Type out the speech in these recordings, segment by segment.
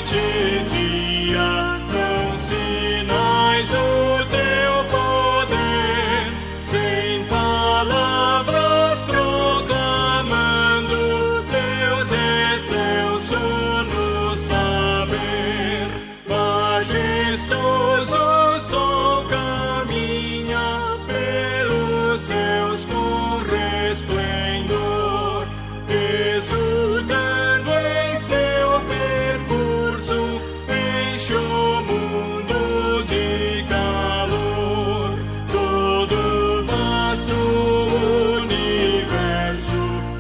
noite e dia, com sinais do teu poder, sem palavras proclamando Deus excelso no saber. Majestoso o sol caminha pelos céus com resplendor, exultando em seu percurso, enche o mundo de calor. Todo o vasto universo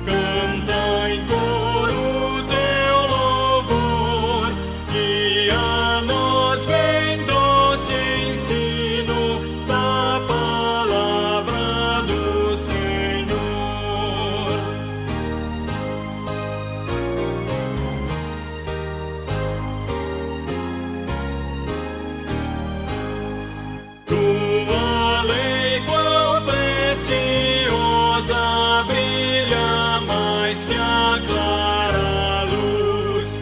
canta em coro teu louvor, e a nós vem doce ensino da palavra do Senhor. Tua lei quão preciosa, brilha mais que a clara luz,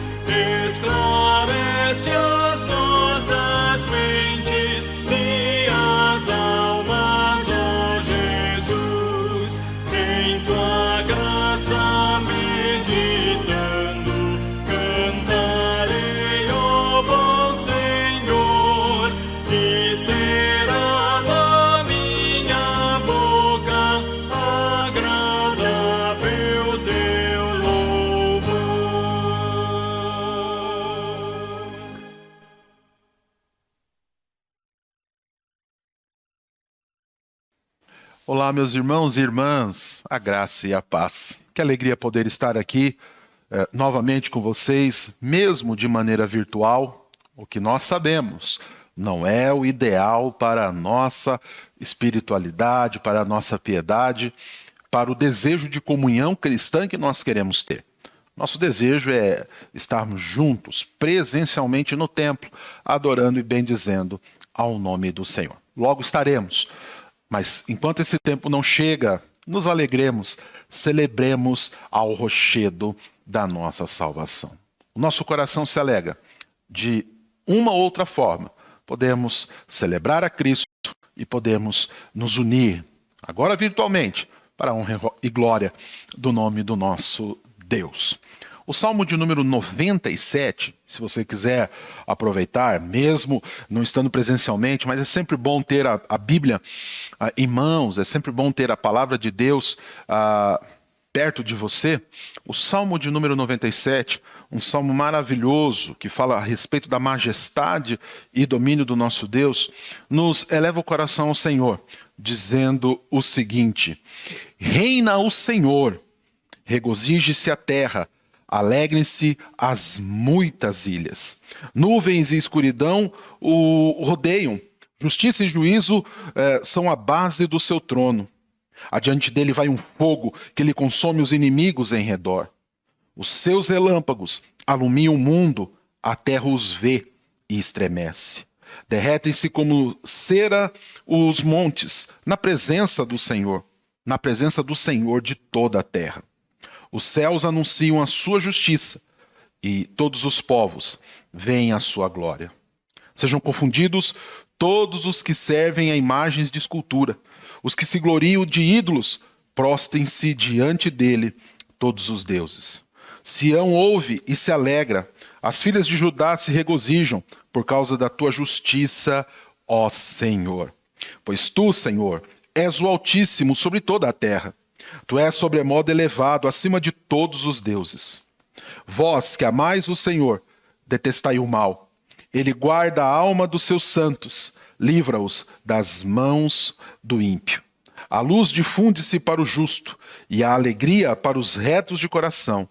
esclarece as nossas mentes e as almas, ó Jesus. Em tua graça meditando, cantarei, ó bom Senhor, e será da minha boca agradável teu louvor. Olá, meus irmãos e irmãs, a graça e a paz. Que alegria poder estar aqui novamente com vocês, mesmo de maneira virtual. O que nós sabemos não é o ideal para a nossa espiritualidade, para a nossa piedade, para o desejo de comunhão cristã que nós queremos ter. Nosso desejo é estarmos juntos, presencialmente no templo, adorando e bendizendo ao nome do Senhor. Logo estaremos. Mas enquanto esse tempo não chega, nos alegremos, celebremos ao rochedo da nossa salvação. O nosso coração se alegra. De uma ou outra forma, podemos celebrar a Cristo e podemos nos unir, agora virtualmente, para a honra e glória do nome do nosso Deus. O Salmo de número 97, se você quiser aproveitar, mesmo não estando presencialmente, mas é sempre bom ter a Bíblia em mãos, é sempre bom ter a palavra de Deus perto de você. O Salmo de número 97, um salmo maravilhoso que fala a respeito da majestade e domínio do nosso Deus, nos eleva o coração ao Senhor, dizendo o seguinte: reina o Senhor, regozije-se a terra, alegrem-se as muitas ilhas. Nuvens e escuridão o rodeiam. Justiça e juízo são a base do seu trono. Adiante dele vai um fogo que lhe consome os inimigos em redor. Os seus relâmpagos alumiam o mundo, a terra os vê e estremece. Derretem-se como cera os montes na presença do Senhor de toda a terra. Os céus anunciam a sua justiça e todos os povos veem a sua glória. Sejam confundidos todos os que servem a imagens de escultura. Os que se gloriam de ídolos, prostrem-se diante dele todos os deuses. Sião ouve e se alegra. As filhas de Judá se regozijam por causa da tua justiça, ó Senhor. Pois tu, Senhor, és o Altíssimo sobre toda a terra. Tu és sobremodo elevado acima de todos os deuses. Vós que amais o Senhor, detestai o mal. Ele guarda a alma dos seus santos, livra-os das mãos do ímpio. A luz difunde-se para o justo e a alegria para os retos de coração.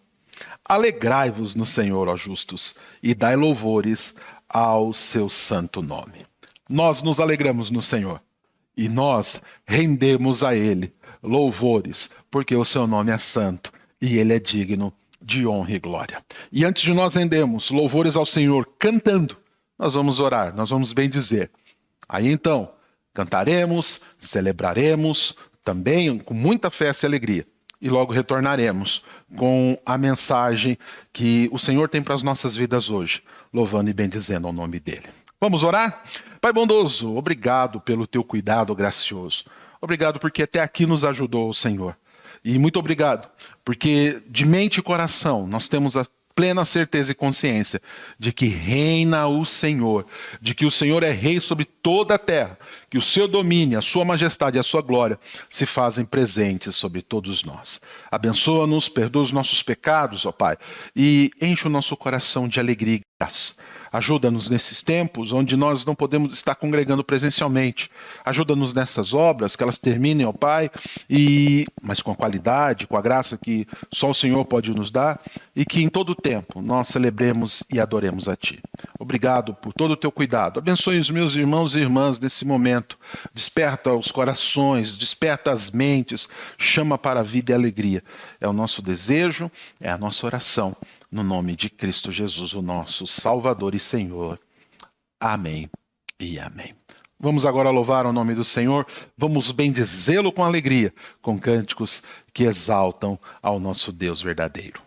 Alegrai-vos no Senhor, ó justos, e dai louvores ao seu santo nome. Nós nos alegramos no Senhor e nós rendemos a Ele louvores, porque o seu nome é santo e Ele é digno de honra e glória. E antes de nós rendermos louvores ao Senhor cantando, nós vamos orar, nós vamos bendizer. Aí então, cantaremos, celebraremos, também com muita festa e alegria. e logo retornaremos com a mensagem que o Senhor tem para as nossas vidas hoje, louvando e bendizendo ao nome dele. Vamos orar? Pai bondoso, obrigado pelo teu cuidado gracioso. Obrigado porque até aqui nos ajudou o Senhor. E muito obrigado, porque de mente e coração nós temos a plena certeza e consciência de que reina o Senhor, de que o Senhor é rei sobre toda a terra, que o seu domínio, a sua majestade e a sua glória se fazem presentes sobre todos nós. Abençoa-nos, perdoa os nossos pecados, ó Pai, e enche o nosso coração de alegria e graça. Ajuda-nos nesses tempos onde nós não podemos estar congregando presencialmente. Ajuda-nos nessas obras, que elas terminem, ó Pai, mas com a qualidade, com a graça que só o Senhor pode nos dar, e que em todo o tempo nós celebremos e adoremos a Ti. Obrigado por todo o Teu cuidado. Abençoe os meus irmãos e irmãs nesse momento. Desperta os corações, desperta as mentes, chama para a vida e alegria. É o nosso desejo, é a nossa oração. No nome de Cristo Jesus, o nosso Salvador e Senhor. Amém e amém. Vamos agora louvar o nome do Senhor. Vamos bendizê-lo com alegria, com cânticos que exaltam ao nosso Deus verdadeiro.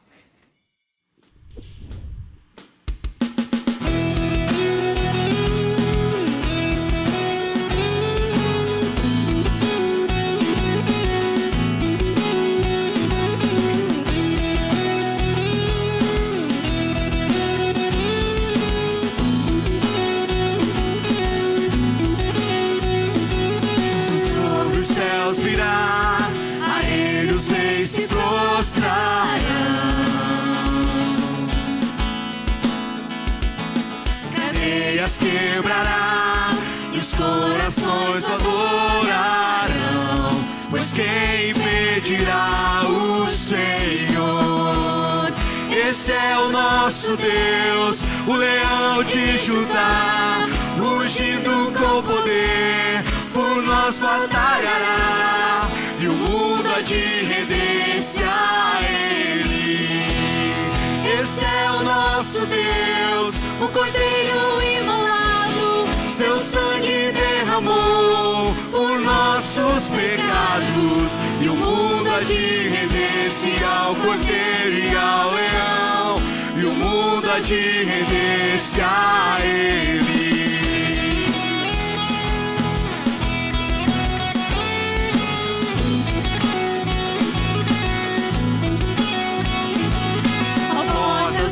Virá, a ele os reis se prostrarão. Cadeias quebrará e os corações adorarão, pois quem impedirá o Senhor? Esse é o nosso Deus, o leão de Judá, rugindo com poder, por nós batalhará, e o mundo há de render-se a Ele. Esse é o nosso Deus, o Cordeiro imolado, seu sangue derramou por nossos pecados, e o mundo há de render-se ao Cordeiro e ao Leão, e o mundo há de render-se a Ele.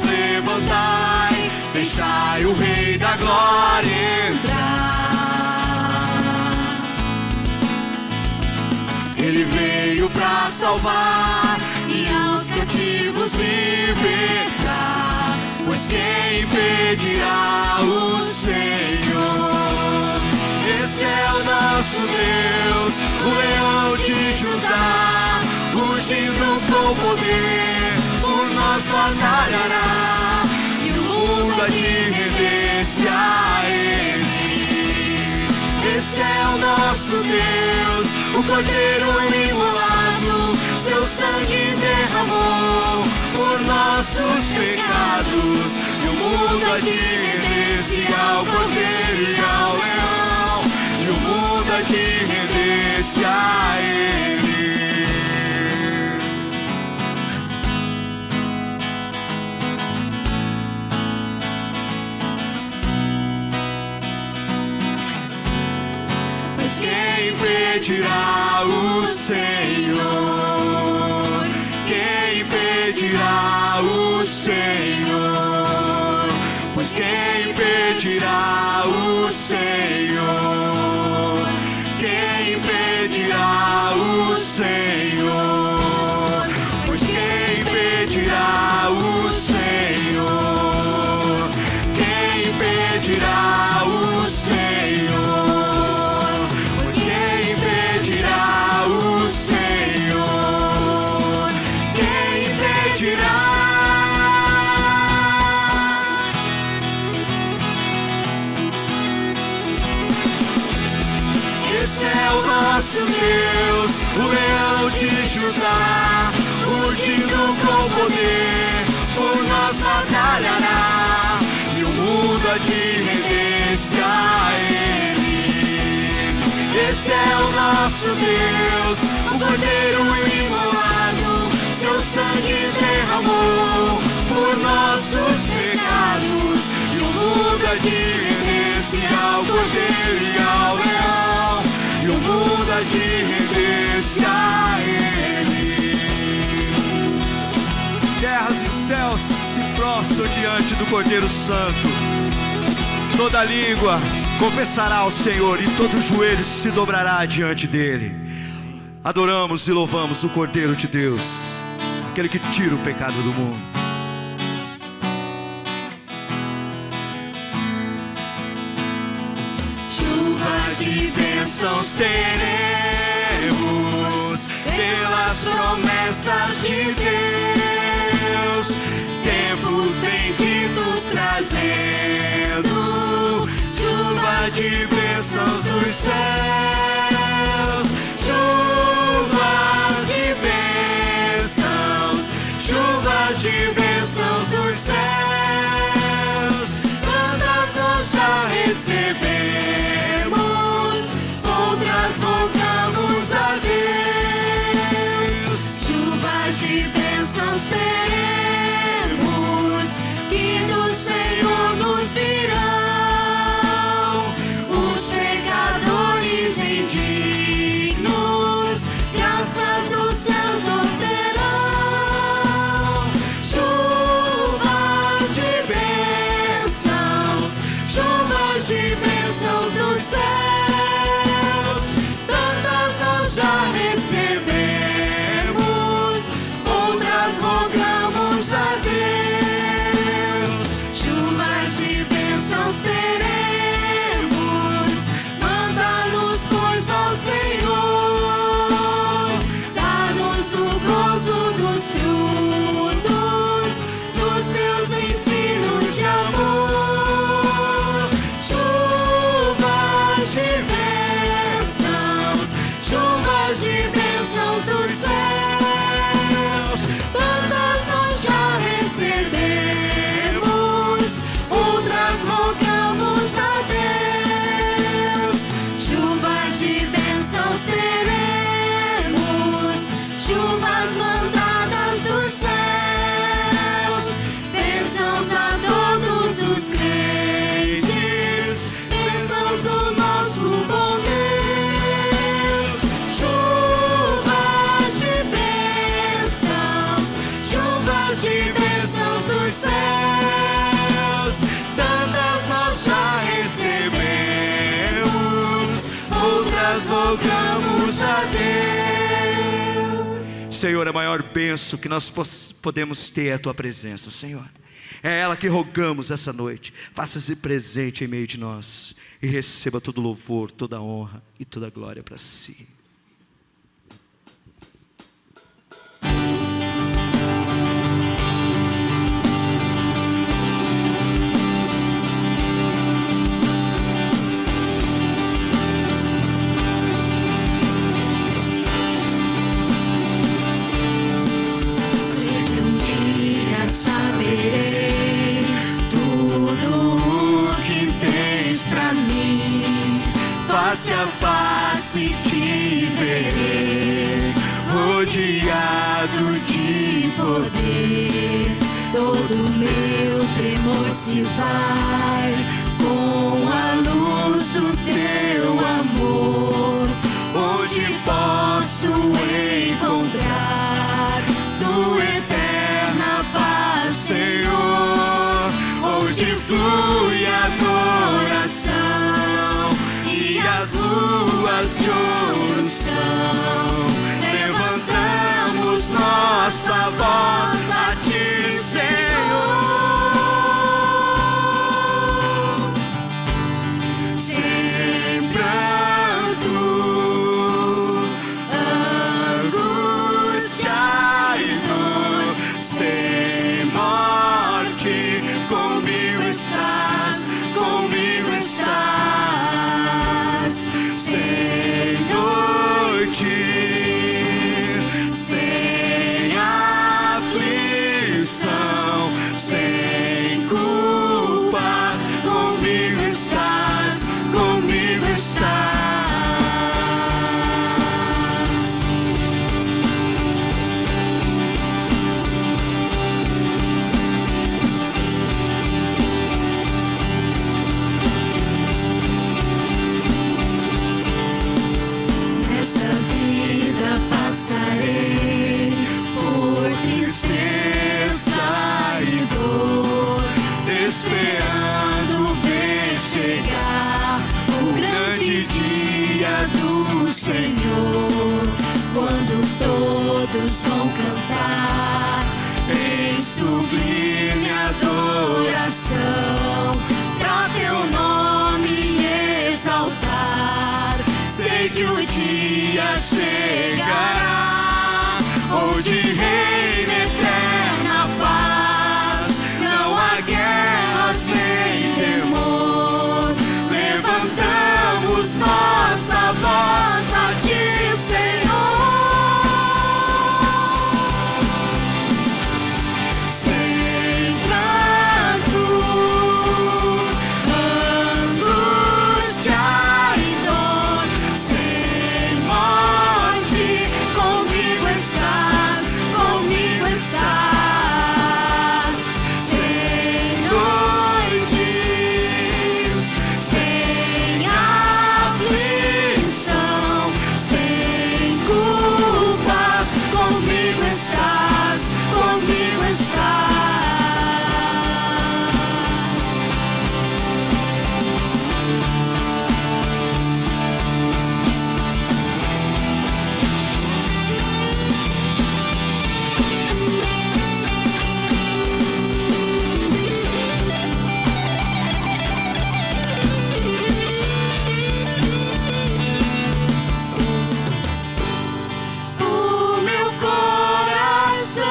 Levantai, deixai o Rei da Glória entrar. Ele veio para salvar e os cativos libertar, pois quem impedirá o Senhor? Esse é o nosso Deus, o leão de Judá, rugindo com poder, por nós batalhará, e o mundo há de render-se a Ele. Esse é o nosso Deus, o Cordeiro imolado, seu sangue derramou por nossos pecados, e o mundo há de render-se ao Cordeiro e ao Leão, e o mundo há de render-se a Ele. Quem impedirá o Senhor? Quem impedirá o Senhor? Pois quem impedirá o Senhor? Quem impedirá o Senhor? Pois quem impedirá o Senhor? Quem impedirá o Senhor? Esse é o nosso Deus, o leão de Judá, rugindo com poder, por nós batalhará, e o mundo há de render-se a Ele. Esse é o nosso Deus, o Cordeiro imolado, sangue derramou por nossos pecados, e o mundo há de render-se ao Cordeiro e ao Leão, e o mundo há de render-se a Ele. Terras e céus se prostram diante do Cordeiro Santo. Toda língua confessará ao Senhor e todo joelho se dobrará diante dele. Adoramos e louvamos o Cordeiro de Deus, aquele que tira o pecado do mundo. Chuvas de bênçãos teremos pelas promessas de Deus, tempos benditos trazendo chuva de bênçãos dos céus, chuvas de bênçãos, chuvas de bênçãos dos céus. Tantas nós já recebemos, outras rogamos a Deus. Chuvas de bênçãos teremos, que do Senhor nos virão. Os pecadores indignos, graças dos céus obterão. Chuvas de bênçãos, chuvas de bênçãos dos céus. Tantas nós já recebemos, outras rogamos a Deus. Chuvas de bênçãos teremos, manda-nos, pois, ao Senhor. Dá-nos o gozo dos frutos dos teus ensinos de amor. Chuvas de bênçãos, chuvas de bênçãos dos céus. Tantas nós já recebemos, outras rogamos a Deus. Chuvas de bênçãos teremos, chuvas mandadas dos céus. Bênçãos a todos os crentes, bênçãos do nosso bom Deus. Chuvas de bênçãos, chuvas de bênçãos dos céus. Tantas nós já recebemos, outras rogamos a Deus. Senhor, a maior bênção que nós podemos ter é a tua presença, Senhor. É ela que rogamos essa noite. Faça-se presente em meio de nós e receba todo louvor, toda honra e toda glória para si. Saberei tudo o que tens pra mim, face a face te verei, rodeado de poder. Todo meu tremor se vai com a luz do teu amor, onde posso encontrar tua eterna paz, Senhor, onde flui adoração e as ruas de ouro são. Levantamos nossa voz a ti, Senhor. Sem pranto, angústia e dor, sem morte, comigo estás, comigo estás. Sem noite, sem aflição, sem culpas, comigo estás, comigo estás. esperando ver chegar o grande dia do Senhor, quando todos vão cantar em sublime adoração, pra teu nome exaltar. Sei que o dia chegará, onde reina eterna paz, não há guerras nem temor. Levantamos nossa voz a ti, Senhor. Sem pranto, angústia e dor, sem morte, comigo estás, comigo estás. Sem noites, sem aflição, sem culpas, comigo estás, comigo estás. O meu coração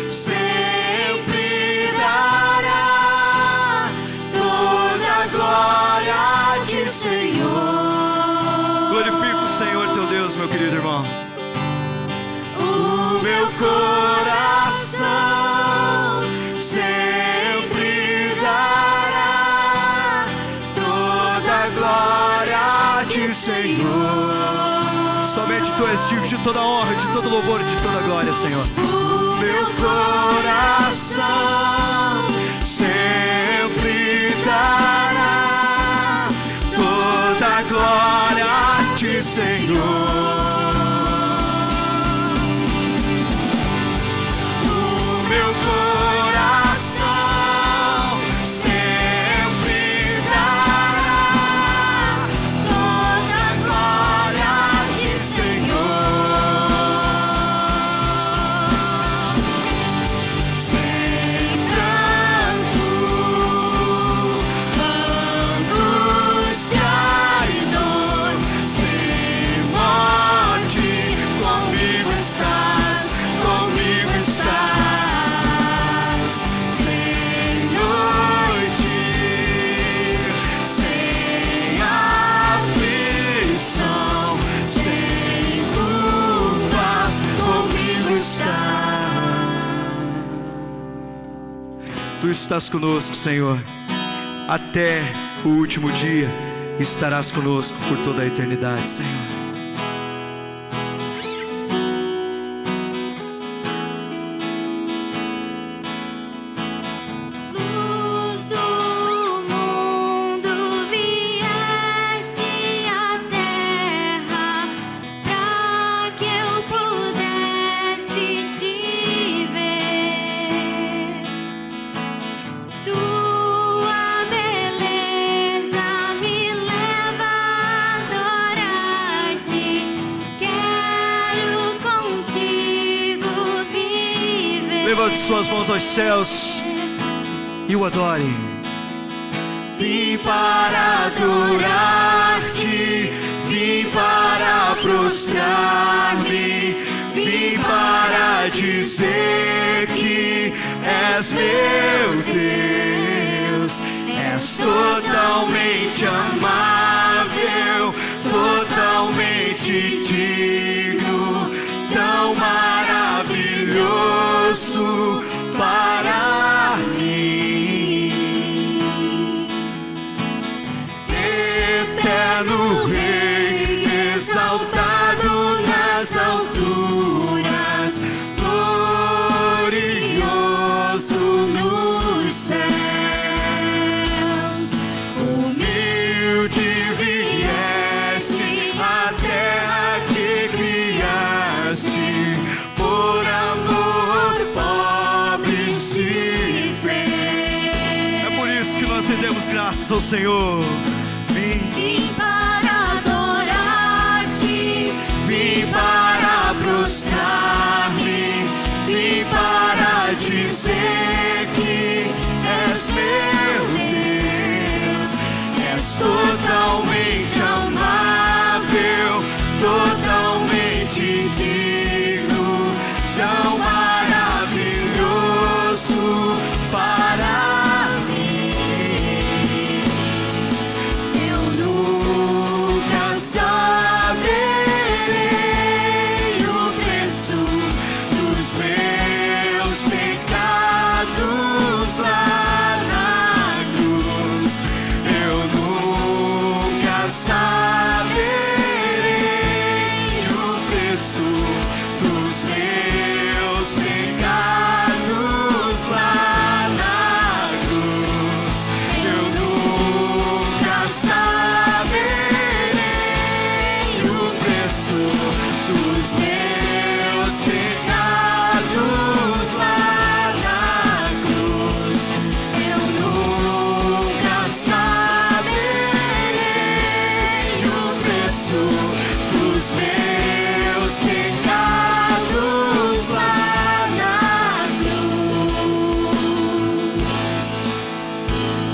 sempre dará toda a glória a ti, Senhor. Glorifica o Senhor teu Deus, meu querido irmão. O meu coração sempre dará toda a glória a ti, Senhor. Somente tu és digno de toda honra, de todo louvor e de toda glória, Senhor. O meu coração sempre dará toda a glória a ti, Senhor. O meu coração sempre dará toda a glória a ti, Senhor. Sem pranto, angústia e dor, sem morte, comigo estás, comigo estás. Sem noite, sem aflição, sem culpas, comigo estás. Tu estás conosco, Senhor, até o último dia. Estarás conosco por toda a eternidade, Senhor. Luz do mundo, vieste à terra pra que eu pudesse te ver. Tua beleza me leva a adorar-te. Quero contigo viver. Levante suas mãos aos céus e o adore. Vim para adorar-te, vim para prostrar-me, vim para dizer que és meu Deus. És totalmente amável, totalmente digno, tão maravilhoso para mim. Eterno Rei, exaltado nas alturas, glorioso nos céus. Humilde vieste à terra que criaste, por amor pobre se demos graças ao Senhor. Vim para adorar-te, vim para prostrar-me, vim para dizer que és meu Deus, és totalmente amável, totalmente digno, tão maravilhoso para mim. Eu nunca saberei o preço dos meus pecados lá na cruz. Eu nunca saberei o preço dos meus pecados lá na cruz. Eu nunca saberei o preço dos meus pecados lá na cruz. Eu nunca saberei o preço dos meus pecados lá na cruz.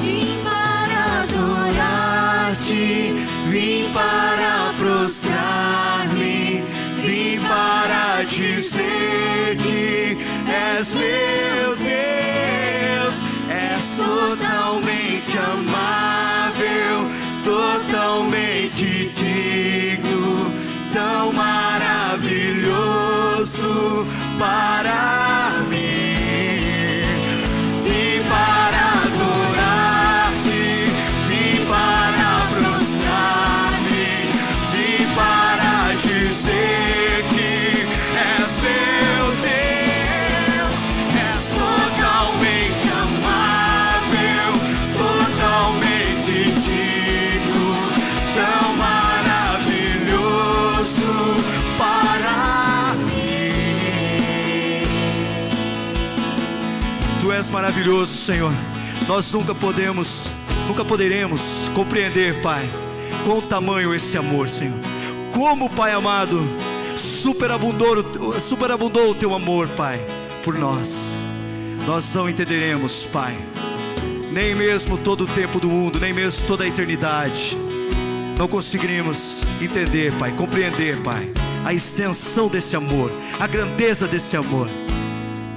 Vim para adorar-te, vim para prostrar-me, vim para dizer que és meu Deus, és totalmente amável, totalmente digno, tão maravilhoso para mim. Vim para adorar-te, vim para prostrar-me, vim para dizer que és meu Deus, és totalmente amável, totalmente digno, tão maravilhoso para mim. Tu és maravilhoso, Senhor. Nós nunca poderemos compreender, Pai, quão tamanho esse amor, Senhor. Como, Pai amado, superabundou o teu amor, Pai, por nós. Nós não entenderemos, Pai, nem mesmo todo o tempo do mundo, nem mesmo toda a eternidade. Não conseguiríamos entender, Pai, compreender, Pai, a extensão desse amor, a grandeza desse amor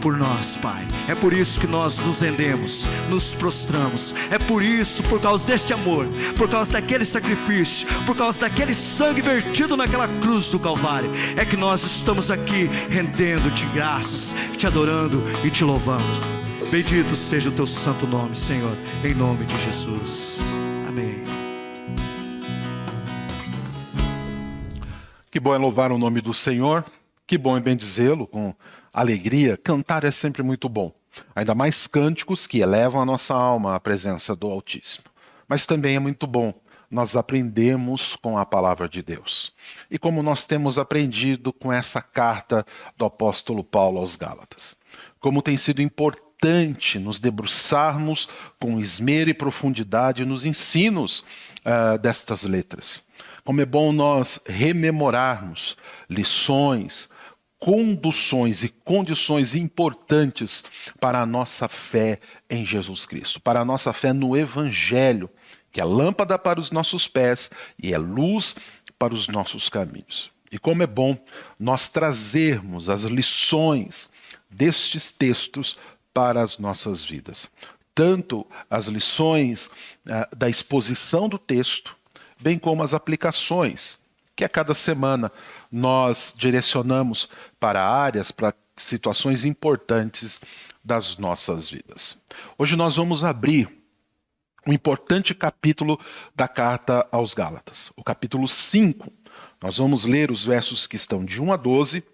por nós, Pai. É por isso que nós nos rendemos, nos prostramos. É por isso, por causa deste amor, por causa daquele sacrifício, por causa daquele sangue vertido naquela cruz do Calvário, é que nós estamos aqui rendendo-te graças, te adorando e te louvamos. Bendito seja o teu santo nome, Senhor, em nome de Jesus. Amém. Que bom é louvar o nome do Senhor, que bom é bendizê-lo com alegria. Cantar é sempre muito bom, ainda mais cânticos que elevam a nossa alma à presença do Altíssimo. Mas também é muito bom nós aprendemos com a palavra de Deus. E como nós temos aprendido com essa carta do apóstolo Paulo aos Gálatas. Como tem sido importante nos debruçarmos com esmero e profundidade nos ensinos destas letras. Como é bom nós rememorarmos lições, conduções e condições importantes para a nossa fé em Jesus Cristo, para a nossa fé no Evangelho, que é lâmpada para os nossos pés e é luz para os nossos caminhos. E como é bom nós trazermos as lições destes textos para as nossas vidas. Tanto as lições da exposição do texto, bem como as aplicações, que a cada semana nós direcionamos para áreas, para situações importantes das nossas vidas. Hoje nós vamos abrir um importante capítulo da carta aos Gálatas, o capítulo 5. Nós vamos ler os versos que estão de 1 a 12,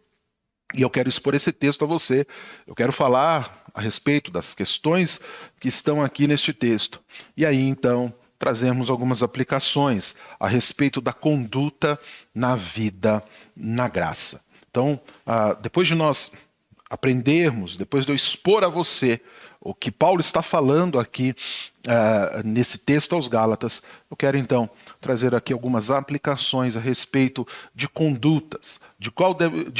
e eu quero expor esse texto a você. Eu quero falar a respeito das questões que estão aqui neste texto. E aí, então, trazemos algumas aplicações a respeito da conduta na vida, na graça. Então, depois de nós aprendermos, depois de eu expor a você o que Paulo está falando aqui nesse texto aos Gálatas, eu quero então trazer aqui algumas aplicações a respeito de condutas, de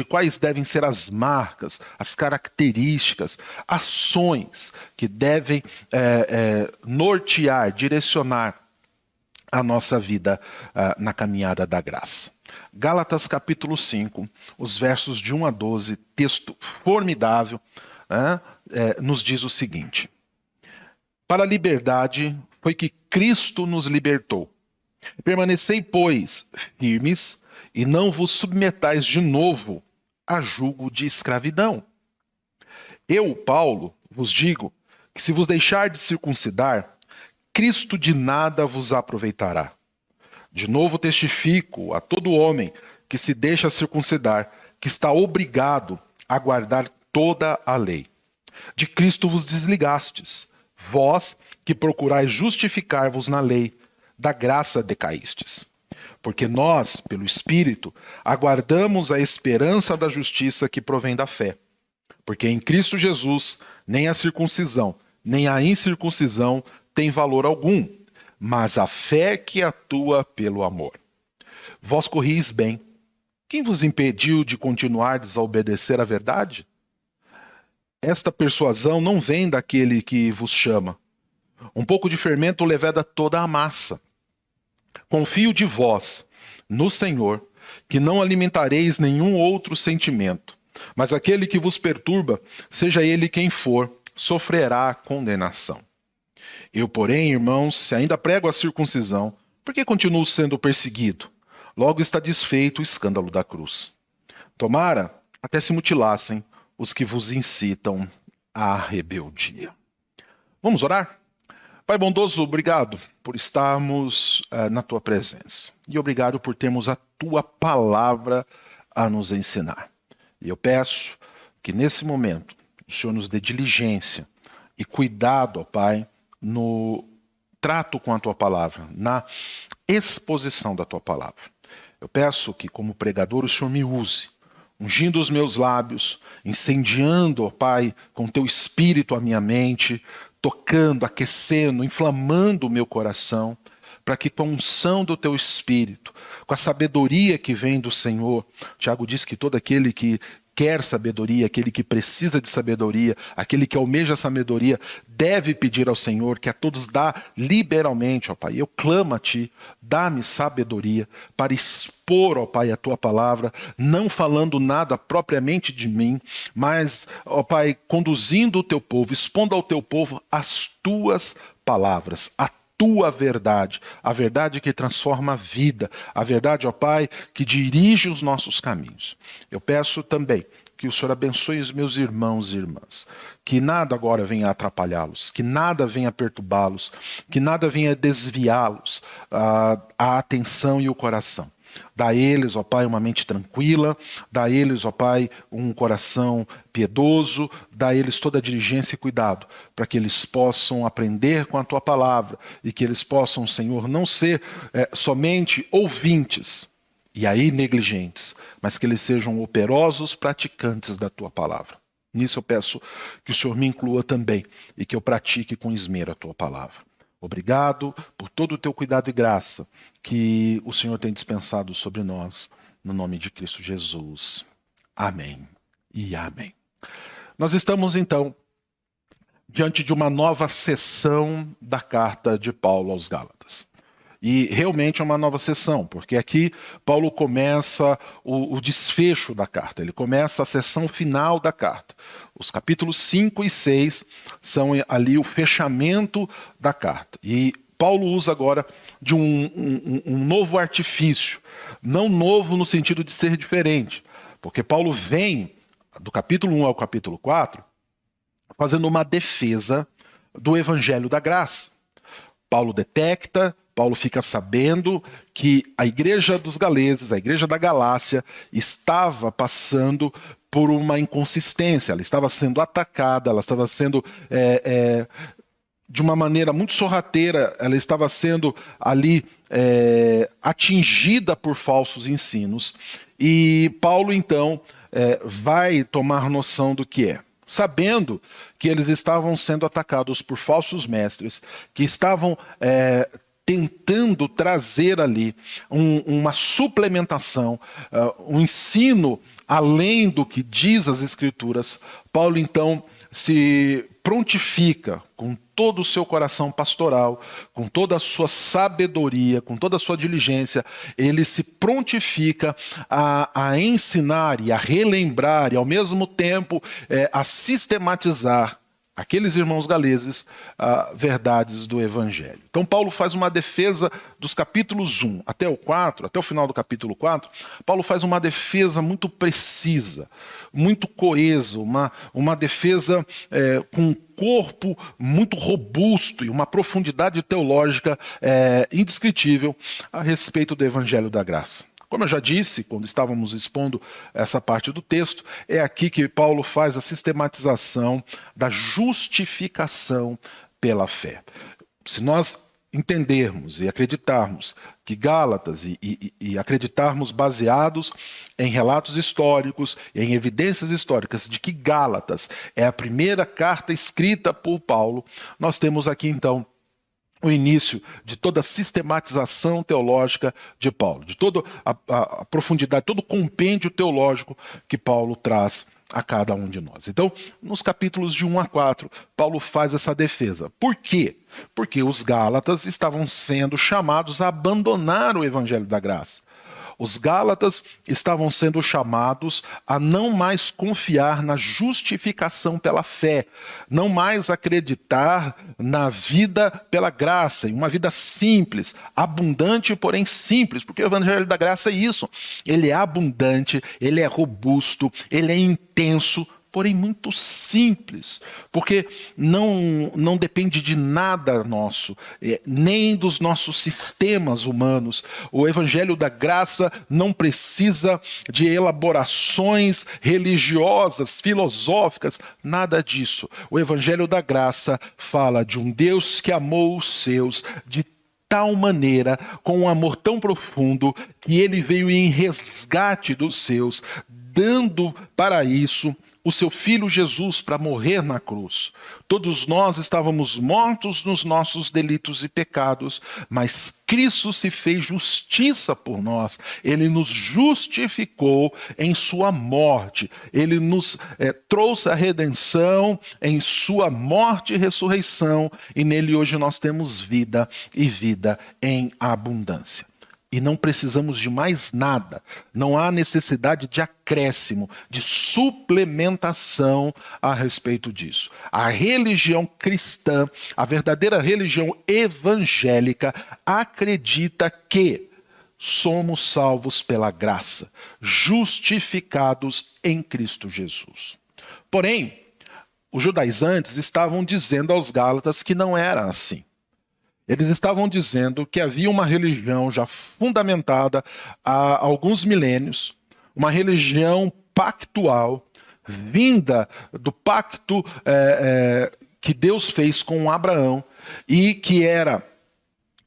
quais devem ser as marcas, as características, ações que devem nortear, direcionar a nossa vida na caminhada da graça. Gálatas capítulo 5, os versos de 1 a 12, texto formidável, nos diz o seguinte: para a liberdade foi que Cristo nos libertou. Permanecei, pois, firmes, e não vos submetais de novo a jugo de escravidão. Eu, Paulo, vos digo que se vos deixar de circuncidar, Cristo de nada vos aproveitará. De novo testifico a todo homem que se deixa circuncidar, que está obrigado a guardar toda a lei. De Cristo vos desligastes, vós que procurais justificar-vos na lei, da graça decaístes. Porque nós, pelo Espírito, aguardamos a esperança da justiça que provém da fé. Porque em Cristo Jesus, nem a circuncisão, nem a incircuncisão tem valor algum, mas a fé que atua pelo amor. Vós corris bem. Quem vos impediu de continuardes a obedecer à verdade? Esta persuasão não vem daquele que vos chama. Um pouco de fermento leveda toda a massa. Confio de vós, no Senhor, que não alimentareis nenhum outro sentimento, mas aquele que vos perturba, seja ele quem for, sofrerá condenação. Eu, porém, irmãos, se ainda prego a circuncisão, por que continuo sendo perseguido? Logo está desfeito o escândalo da cruz. Tomara até se mutilassem os que vos incitam à rebeldia. Vamos orar? Pai bondoso, obrigado por estarmos na tua presença. E obrigado por termos a tua palavra a nos ensinar. E eu peço que nesse momento o Senhor nos dê diligência e cuidado, ó Pai, no trato com a tua palavra, na exposição da tua palavra. Eu peço que, como pregador, o Senhor me use, ungindo os meus lábios, incendiando, ó Pai, com teu espírito a minha mente, tocando, aquecendo, inflamando o meu coração, para que com a unção do teu espírito, com a sabedoria que vem do Senhor, Tiago diz que todo aquele que quer sabedoria, aquele que precisa de sabedoria, aquele que almeja sabedoria, deve pedir ao Senhor, que a todos dá liberalmente, ó Pai. Eu clamo a Ti, dá-me sabedoria para expor, ó Pai, a Tua palavra, não falando nada propriamente de mim, mas, ó Pai, conduzindo o Teu povo, expondo ao Teu povo as Tuas palavras, a Tua verdade, a verdade que transforma a vida, a verdade, ó Pai, que dirige os nossos caminhos. Eu peço também que o Senhor abençoe os meus irmãos e irmãs, que nada agora venha atrapalhá-los, que nada venha perturbá-los, que nada venha desviá-los a atenção e o coração. Dá a eles, ó Pai, uma mente tranquila, dá a eles, ó Pai, um coração piedoso, dá a eles toda a diligência e cuidado, para que eles possam aprender com a Tua palavra e que eles possam, Senhor, não ser somente ouvintes e aí negligentes, mas que eles sejam operosos praticantes da Tua palavra. Nisso eu peço que o Senhor me inclua também e que eu pratique com esmero a Tua palavra. Obrigado por todo o Teu cuidado e graça que o Senhor tem dispensado sobre nós, no nome de Cristo Jesus. Amém e amém. Nós estamos, então, diante de uma nova sessão da carta de Paulo aos Gálatas. E realmente é uma nova sessão, porque aqui Paulo começa o desfecho da carta, ele começa a sessão final da carta. Os capítulos 5 e 6 são ali o fechamento da carta. E Paulo usa agora de um novo artifício, não novo no sentido de ser diferente, porque Paulo vem do capítulo 1 ao capítulo 4 fazendo uma defesa do evangelho da graça. Paulo detecta, Paulo fica sabendo que a igreja dos galeses, a igreja da Galácia, estava passando por uma inconsistência, ela estava sendo atacada, ela estava sendo, de uma maneira muito sorrateira, ela estava sendo ali atingida por falsos ensinos. E Paulo, então, vai tomar noção do que é. Sabendo que eles estavam sendo atacados por falsos mestres, que estavam tentando trazer ali uma suplementação, um ensino além do que diz as Escrituras, Paulo então se prontifica com todo o seu coração pastoral, com toda a sua sabedoria, com toda a sua diligência, ele se prontifica a ensinar e a relembrar e ao mesmo tempo a sistematizar aqueles irmãos galeses verdades do Evangelho. Então Paulo faz uma defesa dos capítulos 1 até o 4, até o final do capítulo 4, Paulo faz uma defesa muito precisa, muito coeso, uma defesa com um corpo muito robusto e uma profundidade teológica indescritível a respeito do Evangelho da Graça. Como eu já disse, quando estávamos expondo essa parte do texto, é aqui que Paulo faz a sistematização da justificação pela fé. Se nós entendermos e acreditarmos que Gálatas e acreditarmos baseados em relatos históricos, em evidências históricas de que Gálatas é a primeira carta escrita por Paulo, nós temos aqui então o início de toda a sistematização teológica de Paulo, de toda a profundidade, todo o compêndio teológico que Paulo traz a cada um de nós. Então, nos capítulos de 1 a 4, Paulo faz essa defesa. Por quê? Porque os Gálatas estavam sendo chamados a abandonar o Evangelho da Graça. Os Gálatas estavam sendo chamados a não mais confiar na justificação pela fé, não mais acreditar na vida pela graça, em uma vida simples, abundante, porém simples, porque o Evangelho da Graça é isso. Ele é abundante, ele é robusto, ele é intenso, porém muito simples, porque não depende de nada nosso, nem dos nossos sistemas humanos. O Evangelho da Graça não precisa de elaborações religiosas, filosóficas, nada disso. O Evangelho da Graça fala de um Deus que amou os seus de tal maneira, com um amor tão profundo, que ele veio em resgate dos seus, dando para isso o seu Filho Jesus para morrer na cruz. Todos nós estávamos mortos nos nossos delitos e pecados, mas Cristo se fez justiça por nós. Ele nos justificou em sua morte. Ele nos trouxe a redenção em sua morte e ressurreição, e nele hoje nós temos vida e vida em abundância. E não precisamos de mais nada. Não há necessidade de acréscimo, de suplementação a respeito disso. A religião cristã, a verdadeira religião evangélica, acredita que somos salvos pela graça, justificados em Cristo Jesus. Porém, os judaizantes estavam dizendo aos Gálatas que não era assim. Eles estavam dizendo que havia uma religião já fundamentada há alguns milênios, uma religião pactual, vinda do pacto que Deus fez com Abraão e que era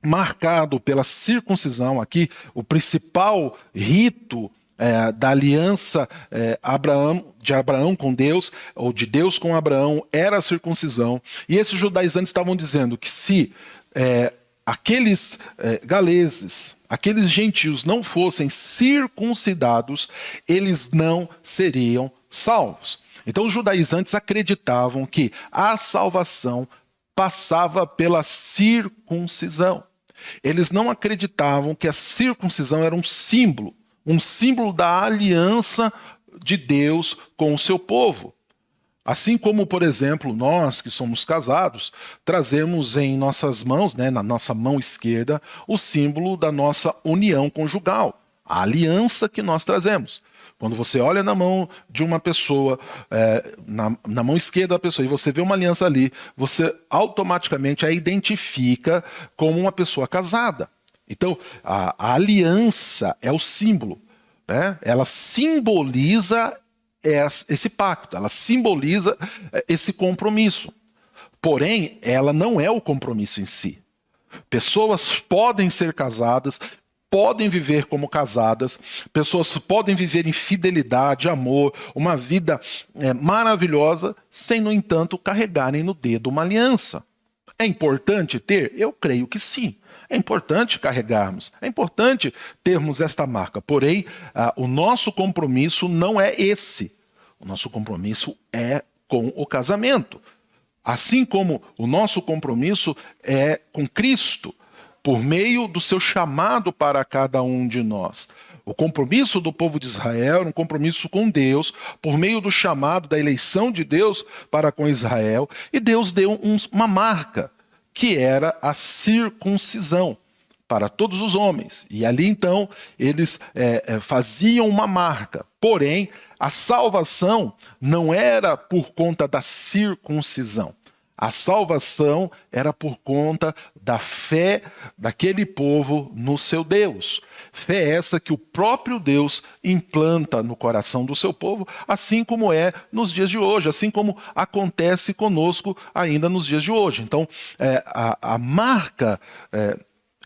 marcado pela circuncisão. Aqui, o principal rito da aliança de Abraão com Deus, ou de Deus com Abraão, era a circuncisão. E esses judaizantes estavam dizendo que se aqueles galeses, aqueles gentios não fossem circuncidados, eles não seriam salvos. Então os judaizantes acreditavam que a salvação passava pela circuncisão. Eles não acreditavam que a circuncisão era um símbolo da aliança de Deus com o seu povo. Assim como, por exemplo, nós que somos casados, trazemos em nossas mãos, na nossa mão esquerda, o símbolo da nossa união conjugal, a aliança que nós trazemos. Quando você olha na mão de uma pessoa, na mão esquerda da pessoa, e você vê uma aliança ali, você automaticamente a identifica como uma pessoa casada. Então, a aliança é o símbolo, né? Ela simboliza esse pacto, ela simboliza esse compromisso. Porém, ela não é o compromisso em si. Pessoas podem ser casadas, podem viver como casadas, pessoas podem viver em fidelidade, amor, uma vida maravilhosa, sem, no entanto, carregarem no dedo uma aliança. É importante ter? Eu creio que sim. É importante carregarmos, é importante termos esta marca. Porém, o nosso compromisso não é esse. O nosso compromisso é com o casamento. Assim como o nosso compromisso é com Cristo, por meio do seu chamado para cada um de nós. O compromisso do povo de Israel era um compromisso com Deus, por meio do chamado, da eleição de Deus para com Israel, e Deus deu uma marca, que era a circuncisão para todos os homens. E ali então eles faziam uma marca. Porém, a salvação não era por conta da circuncisão. A salvação era por conta da fé daquele povo no seu Deus. Fé essa que o próprio Deus implanta no coração do seu povo, assim como é nos dias de hoje, assim como acontece conosco ainda nos dias de hoje. Então, a marca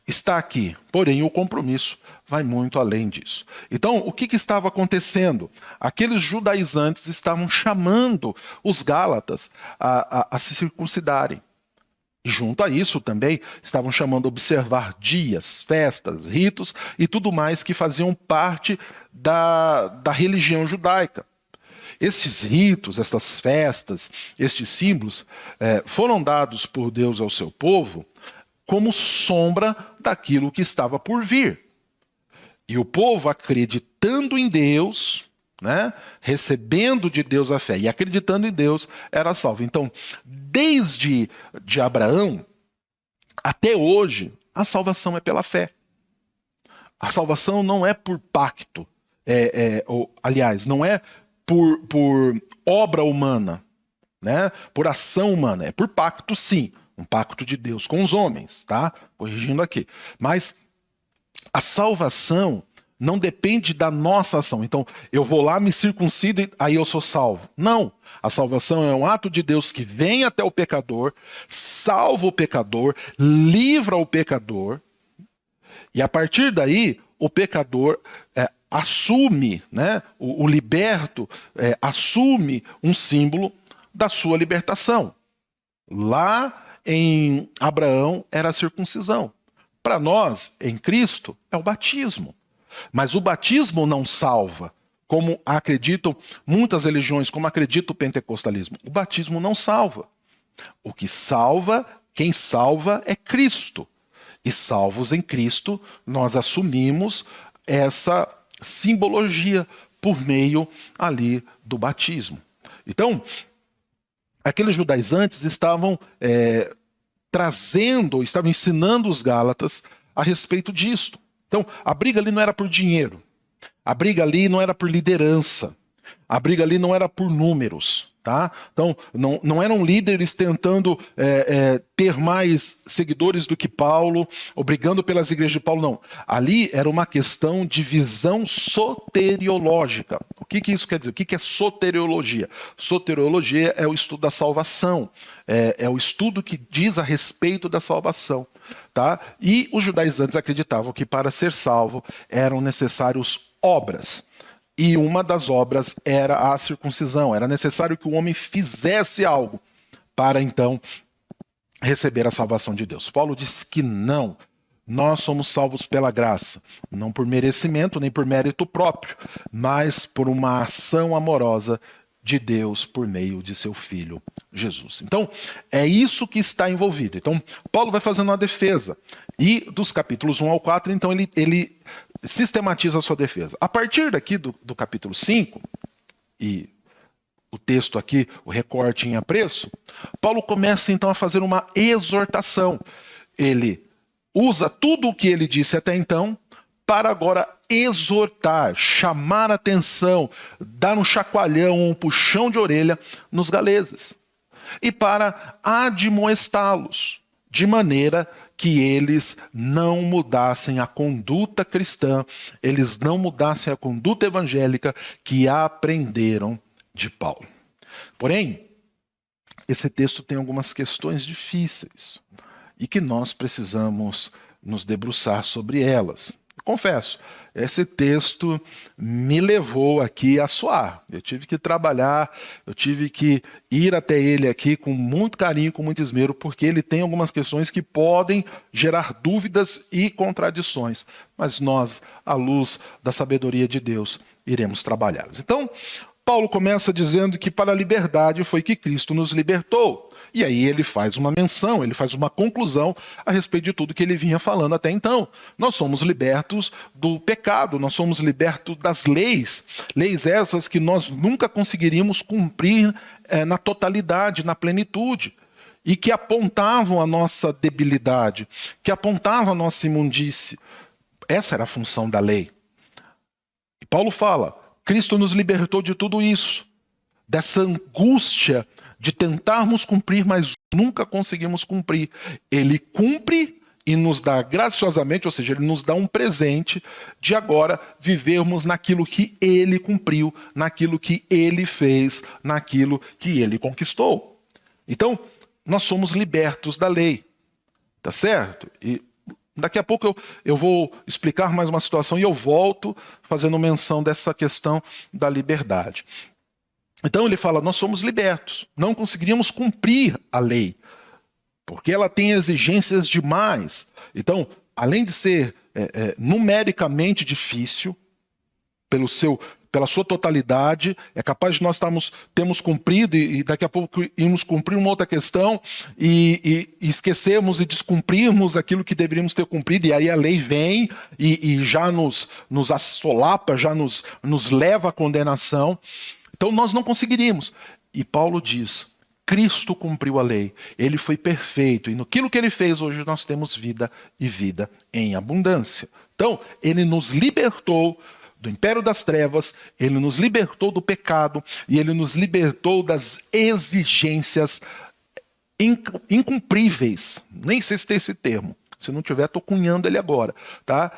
está aqui, porém o compromisso vai muito além disso. Então, o que estava acontecendo? Aqueles judaizantes estavam chamando os gálatas a se circuncidarem. E junto a isso também estavam chamando a observar dias, festas, ritos e tudo mais que faziam parte da religião judaica. Estes ritos, essas festas, estes símbolos foram dados por Deus ao seu povo como sombra daquilo que estava por vir. E o povo, acreditando em Deus, recebendo de Deus a fé e acreditando em Deus, era salvo. Então, desde Abraão até hoje, a salvação é pela fé. A salvação não é por pacto, aliás, não é por obra humana, por ação humana, é por pacto sim, um pacto de Deus com os homens, tá? Corrigindo aqui. Mas a salvação não depende da nossa ação. Então, eu vou lá, me circuncido e aí eu sou salvo. Não. A salvação é um ato de Deus que vem até o pecador, salva o pecador, livra o pecador, e a partir daí, o pecador assume, o liberto assume um símbolo da sua libertação. Lá em Abraão era a circuncisão. Para nós, em Cristo, é o batismo. Mas o batismo não salva, como acreditam muitas religiões, como acredita o pentecostalismo. O batismo não salva. O que salva, quem salva é Cristo. E salvos em Cristo, nós assumimos essa simbologia por meio ali do batismo. Então, aqueles judaizantes estavam estavam ensinando os gálatas a respeito disto. Então, a briga ali não era por dinheiro, a briga ali não era por liderança, a briga ali não era por números, tá? Então, não eram líderes tentando ter mais seguidores do que Paulo, ou brigando pelas igrejas de Paulo, não. Ali era uma questão de visão soteriológica. O que isso quer dizer? O que é soteriologia? Soteriologia é o estudo da salvação, é o estudo que diz a respeito da salvação. Tá? E os judaizantes acreditavam que para ser salvo eram necessários obras. E uma das obras era a circuncisão. Era necessário que o homem fizesse algo para então receber a salvação de Deus. Paulo diz que não. Nós somos salvos pela graça, não por merecimento nem por mérito próprio, mas por uma ação amorosa de Deus por meio de seu Filho Jesus. Então, é isso que está envolvido. Então, Paulo vai fazendo uma defesa. E dos capítulos 1 ao 4, então, ele sistematiza a sua defesa. A partir daqui do capítulo 5, e o texto aqui, o recorte em apreço, Paulo começa então a fazer uma exortação. Ele usa tudo o que ele disse até então para agora exortar, chamar atenção, dar um chacoalhão, um puxão de orelha nos galeses. E para admoestá-los, de maneira que eles não mudassem a conduta cristã, eles não mudassem a conduta evangélica que aprenderam de Paulo. Porém, esse texto tem algumas questões difíceis e que nós precisamos nos debruçar sobre elas. Confesso, esse texto me levou aqui a suar. Eu tive que trabalhar, eu tive que ir até ele aqui com muito carinho, com muito esmero, porque ele tem algumas questões que podem gerar dúvidas e contradições. Mas nós, à luz da sabedoria de Deus, iremos trabalhá-las. Então, Paulo começa dizendo que para a liberdade foi que Cristo nos libertou. E aí ele faz uma menção, ele faz uma conclusão a respeito de tudo que ele vinha falando até então. Nós somos libertos do pecado, nós somos libertos das leis. Leis essas que nós nunca conseguiríamos cumprir na totalidade, na plenitude. E que apontavam a nossa debilidade, que apontavam a nossa imundície. Essa era a função da lei. E Paulo fala, Cristo nos libertou de tudo isso, dessa angústia de tentarmos cumprir, mas nunca conseguimos cumprir. Ele cumpre e nos dá graciosamente, ou seja, ele nos dá um presente de agora vivermos naquilo que ele cumpriu, naquilo que ele fez, naquilo que ele conquistou. Então, nós somos libertos da lei, tá certo? E daqui a pouco eu vou explicar mais uma situação e eu volto fazendo menção dessa questão da liberdade. Então ele fala, nós somos libertos, não conseguiríamos cumprir a lei, porque ela tem exigências demais. Então, além de ser numericamente difícil, pela sua totalidade, é capaz de nós termos cumprido e daqui a pouco irmos cumprir uma outra questão e esquecermos e descumprirmos aquilo que deveríamos ter cumprido, e aí a lei vem e já nos assolapa, já nos leva à condenação. Então nós não conseguiríamos. E Paulo diz, Cristo cumpriu a lei, ele foi perfeito, e naquilo que ele fez hoje nós temos vida e vida em abundância. Então, ele nos libertou do império das trevas, ele nos libertou do pecado, e ele nos libertou das exigências incumpríveis. Nem sei se tem esse termo, se não tiver, estou cunhando ele agora. Tá?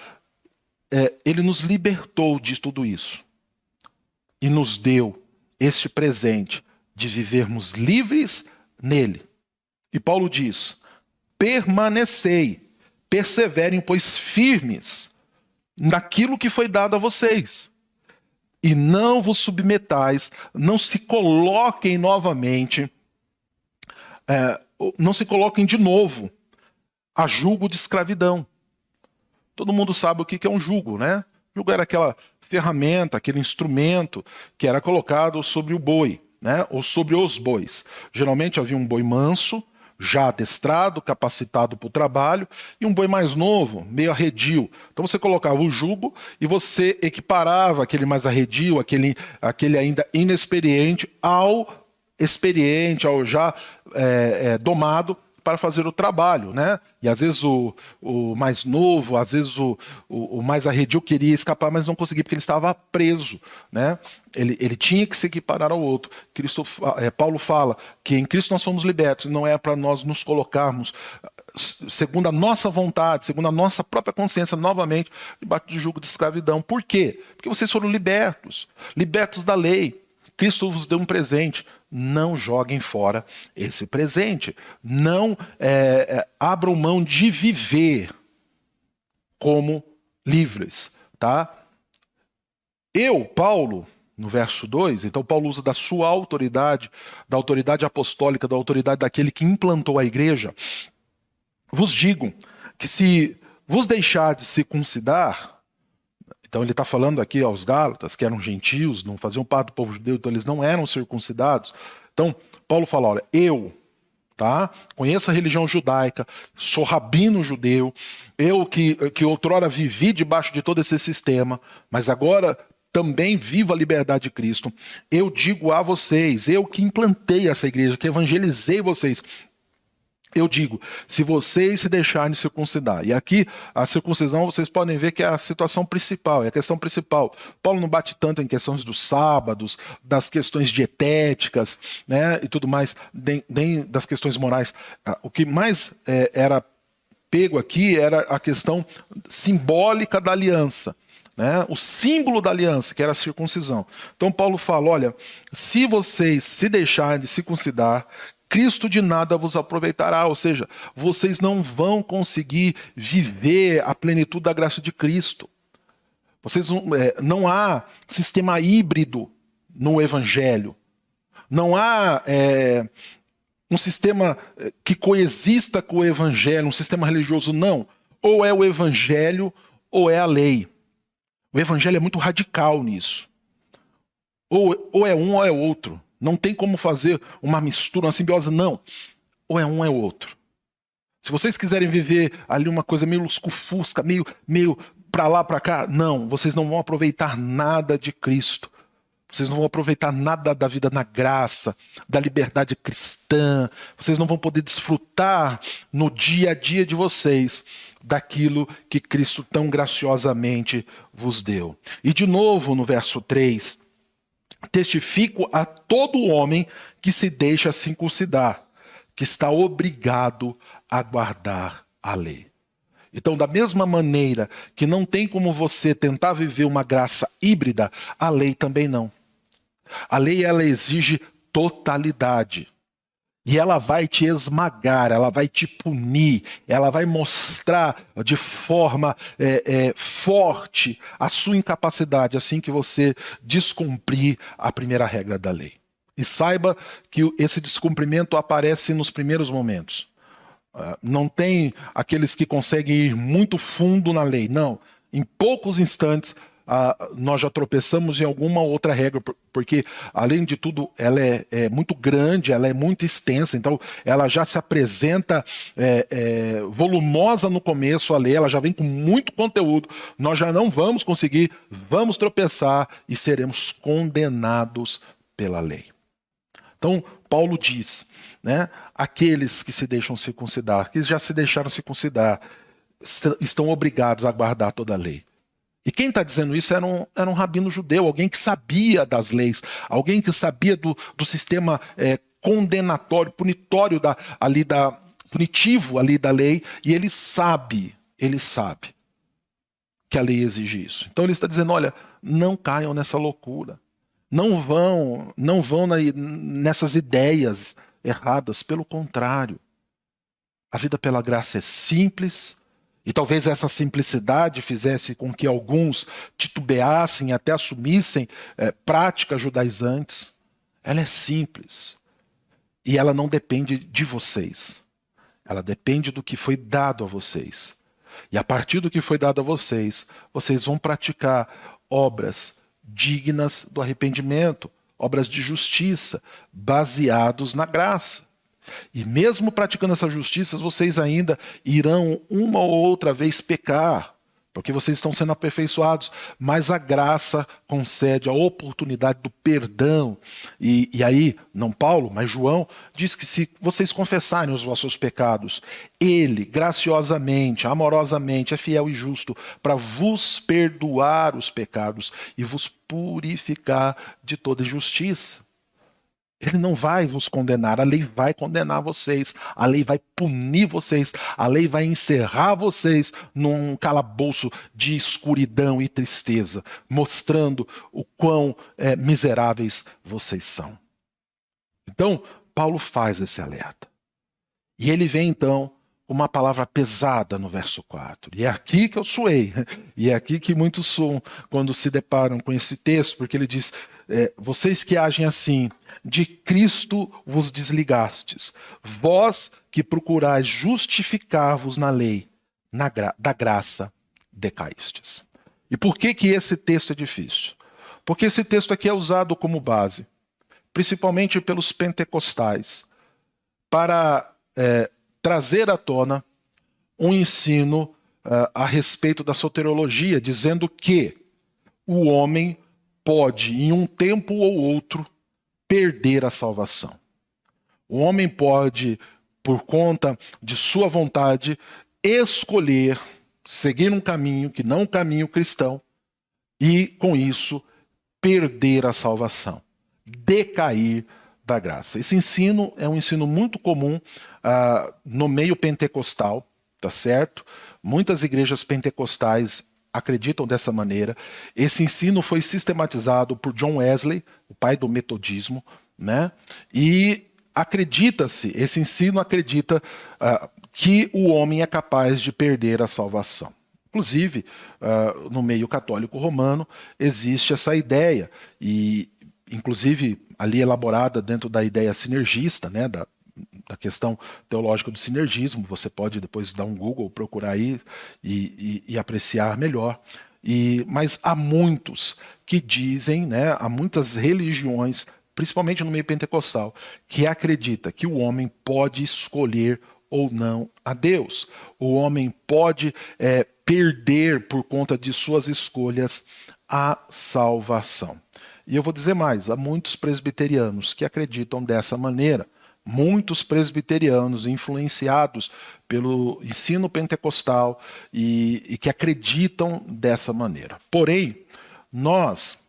Ele nos libertou de tudo isso, e nos deu este presente de vivermos livres nele. E Paulo diz, permanecei, perseverem, pois firmes naquilo que foi dado a vocês. E não vos submetais, não se coloquem novamente, não se coloquem de novo a jugo de escravidão. Todo mundo sabe o que é um jugo, né? Jugo era aquela ferramenta, aquele instrumento que era colocado sobre o boi, né? Ou sobre os bois. Geralmente havia um boi manso, já adestrado, capacitado para o trabalho, e um boi mais novo, meio arredio. Então você colocava o jugo e você equiparava aquele mais arredio, aquele ainda inexperiente, ao experiente, ao já domado, para fazer o trabalho, né? E às vezes o mais novo, às vezes o mais arredio queria escapar, mas não conseguia porque ele estava preso, né? Ele tinha que se equiparar ao outro. Paulo fala que em Cristo nós somos libertos, não é para nós nos colocarmos segundo a nossa vontade, segundo a nossa própria consciência, novamente, debaixo de jugo de escravidão. Por quê? Porque vocês foram libertos da lei. Cristo vos deu um presente. Não joguem fora esse presente. Não abram mão de viver como livres. Tá? Paulo, no verso 2, então Paulo usa da sua autoridade, da autoridade apostólica, da autoridade daquele que implantou a igreja. Vos digo que se vos deixar de circuncidar, então ele está falando aqui aos Gálatas, que eram gentios, não faziam parte do povo judeu, então eles não eram circuncidados. Então Paulo fala, olha, conheço a religião judaica, sou rabino judeu, eu que outrora vivi debaixo de todo esse sistema, mas agora também vivo a liberdade de Cristo. Eu digo a vocês, eu que implantei essa igreja, que evangelizei vocês, eu digo, se vocês se deixarem circuncidar, e aqui a circuncisão vocês podem ver que é a situação principal, é a questão principal. Paulo não bate tanto em questões dos sábados, das questões dietéticas, né, e tudo mais, nem das questões morais. O que mais era pego aqui era a questão simbólica da aliança, né, o símbolo da aliança, que era a circuncisão. Então Paulo fala, olha, se vocês se deixarem de circuncidar, Cristo de nada vos aproveitará, ou seja, vocês não vão conseguir viver a plenitude da graça de Cristo. Não há sistema híbrido no Evangelho. Não há um sistema que coexista com o Evangelho, um sistema religioso, não. Ou é o Evangelho ou é a lei. O Evangelho é muito radical nisso. Ou é um ou é outro. Não tem como fazer uma mistura, uma simbiose, não. Ou é um ou é outro. Se vocês quiserem viver ali uma coisa meio lusco-fusca, meio para lá, para cá, não. Vocês não vão aproveitar nada de Cristo. Vocês não vão aproveitar nada da vida na graça, da liberdade cristã. Vocês não vão poder desfrutar no dia a dia de vocês daquilo que Cristo tão graciosamente vos deu. E de novo no verso 3, testifico a todo homem que se deixa circuncidar, que está obrigado a guardar a lei. Então, da mesma maneira que não tem como você tentar viver uma graça híbrida, a lei também não. A lei, ela exige totalidade. E ela vai te esmagar, ela vai te punir, ela vai mostrar de forma forte a sua incapacidade assim que você descumprir a primeira regra da lei. E saiba que esse descumprimento aparece nos primeiros momentos. Não tem aqueles que conseguem ir muito fundo na lei, não. Em poucos instantes nós já tropeçamos em alguma outra regra, porque além de tudo ela é muito grande, ela é muito extensa, então ela já se apresenta volumosa no começo, a lei, ela já vem com muito conteúdo, nós já não vamos conseguir, vamos tropeçar e seremos condenados pela lei. Então Paulo diz, né, aqueles que se deixam circuncidar, que já se deixaram circuncidar, estão obrigados a guardar toda a lei. E quem está dizendo isso era um rabino judeu, alguém que sabia das leis, alguém que sabia do sistema condenatório, punitivo ali da lei, e ele sabe que a lei exige isso. Então ele está dizendo, olha, não caiam nessa loucura, não vão nessas ideias erradas, pelo contrário. A vida pela graça é simples, e talvez essa simplicidade fizesse com que alguns titubeassem, até assumissem práticas judaizantes. Ela é simples. E ela não depende de vocês. Ela depende do que foi dado a vocês. E a partir do que foi dado a vocês, vocês vão praticar obras dignas do arrependimento, obras de justiça, baseados na graça. E mesmo praticando essas justiças, vocês ainda irão uma ou outra vez pecar, porque vocês estão sendo aperfeiçoados, mas a graça concede a oportunidade do perdão. E aí, não Paulo, mas João, diz que se vocês confessarem os vossos pecados, ele, graciosamente, amorosamente, é fiel e justo para vos perdoar os pecados e vos purificar de toda injustiça. Ele não vai vos condenar, a lei vai condenar vocês, a lei vai punir vocês, a lei vai encerrar vocês num calabouço de escuridão e tristeza, mostrando o quão miseráveis vocês são. Então, Paulo faz esse alerta. E ele vem então com uma palavra pesada no verso 4. E é aqui que eu suei, e é aqui que muitos suam quando se deparam com esse texto, porque ele diz, vocês que agem assim, de Cristo vos desligastes, vós que procurais justificar-vos na lei, da graça decaístes. E por que esse texto é difícil? Porque esse texto aqui é usado como base, principalmente pelos pentecostais, para trazer à tona um ensino a respeito da soteriologia, dizendo que o homem pode, em um tempo ou outro, perder a salvação. O homem pode, por conta de sua vontade, escolher seguir um caminho que não é um caminho cristão e, com isso, perder a salvação, decair da graça. Esse ensino é um ensino muito comum no meio pentecostal, tá certo? Muitas igrejas pentecostais acreditam dessa maneira. Esse ensino foi sistematizado por John Wesley, o pai do metodismo, né? E esse ensino acredita que o homem é capaz de perder a salvação. Inclusive, no meio católico romano, existe essa ideia, e inclusive ali elaborada dentro da ideia sinergista, né, da questão teológica do sinergismo. Você pode depois dar um Google, procurar aí e apreciar melhor. Mas há muitos que dizem, né, há muitas religiões, principalmente no meio pentecostal, que acredita que o homem pode escolher ou não a Deus. O homem pode perder por conta de suas escolhas a salvação. E eu vou dizer mais, há muitos presbiterianos que acreditam dessa maneira, muitos presbiterianos influenciados pelo ensino pentecostal e que acreditam dessa maneira. Porém, nós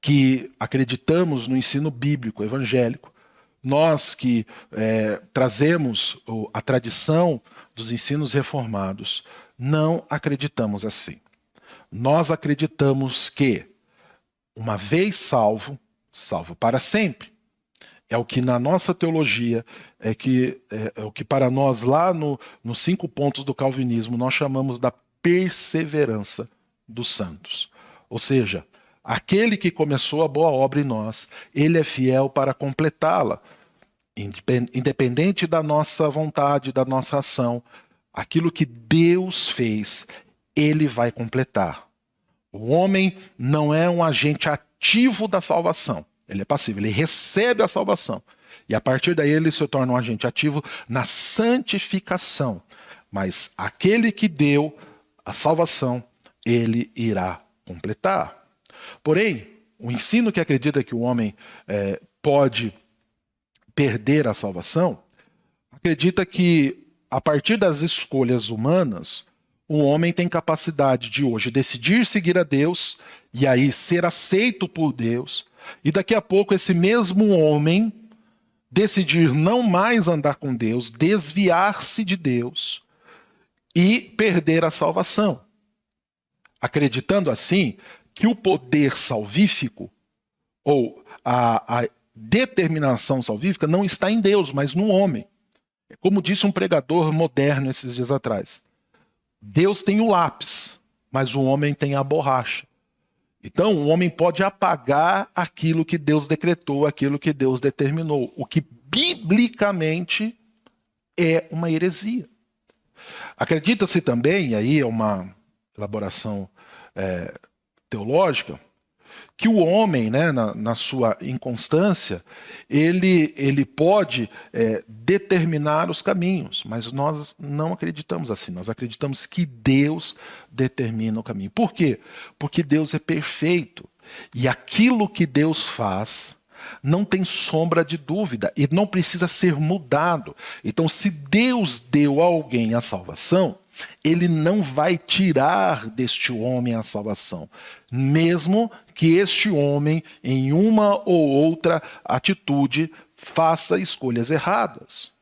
que acreditamos no ensino bíblico evangélico, nós que trazemos a tradição dos ensinos reformados, não acreditamos assim. Nós acreditamos que, uma vez salvo, salvo para sempre. É o que na nossa teologia, é o que para nós lá nos 5 pontos do calvinismo nós chamamos da perseverança dos santos. Ou seja, aquele que começou a boa obra em nós, ele é fiel para completá-la. Independente da nossa vontade, da nossa ação, aquilo que Deus fez, ele vai completar. O homem não é um agente ativo da salvação. Ele é passivo, ele recebe a salvação. E a partir daí ele se torna um agente ativo na santificação. Mas aquele que deu a salvação, ele irá completar. Porém, o ensino que acredita que o homem pode perder a salvação, acredita que a partir das escolhas humanas, o homem tem capacidade de hoje decidir seguir a Deus e aí ser aceito por Deus. E daqui a pouco esse mesmo homem decidir não mais andar com Deus, desviar-se de Deus e perder a salvação. Acreditando assim que o poder salvífico ou a determinação salvífica não está em Deus, mas no homem. Como disse um pregador moderno esses dias atrás, Deus tem o lápis, mas o homem tem a borracha. Então, o homem pode apagar aquilo que Deus decretou, aquilo que Deus determinou, o que biblicamente é uma heresia. Acredita-se também, e aí é uma elaboração teológica, que o homem, né, na sua inconstância, ele pode determinar os caminhos, mas nós não acreditamos assim. Nós acreditamos que Deus determina o caminho. Por quê? Porque Deus é perfeito. E aquilo que Deus faz não tem sombra de dúvida e não precisa ser mudado. Então, se Deus deu a alguém a salvação, ele não vai tirar deste homem a salvação, mesmo que este homem, em uma ou outra atitude, faça escolhas erradas.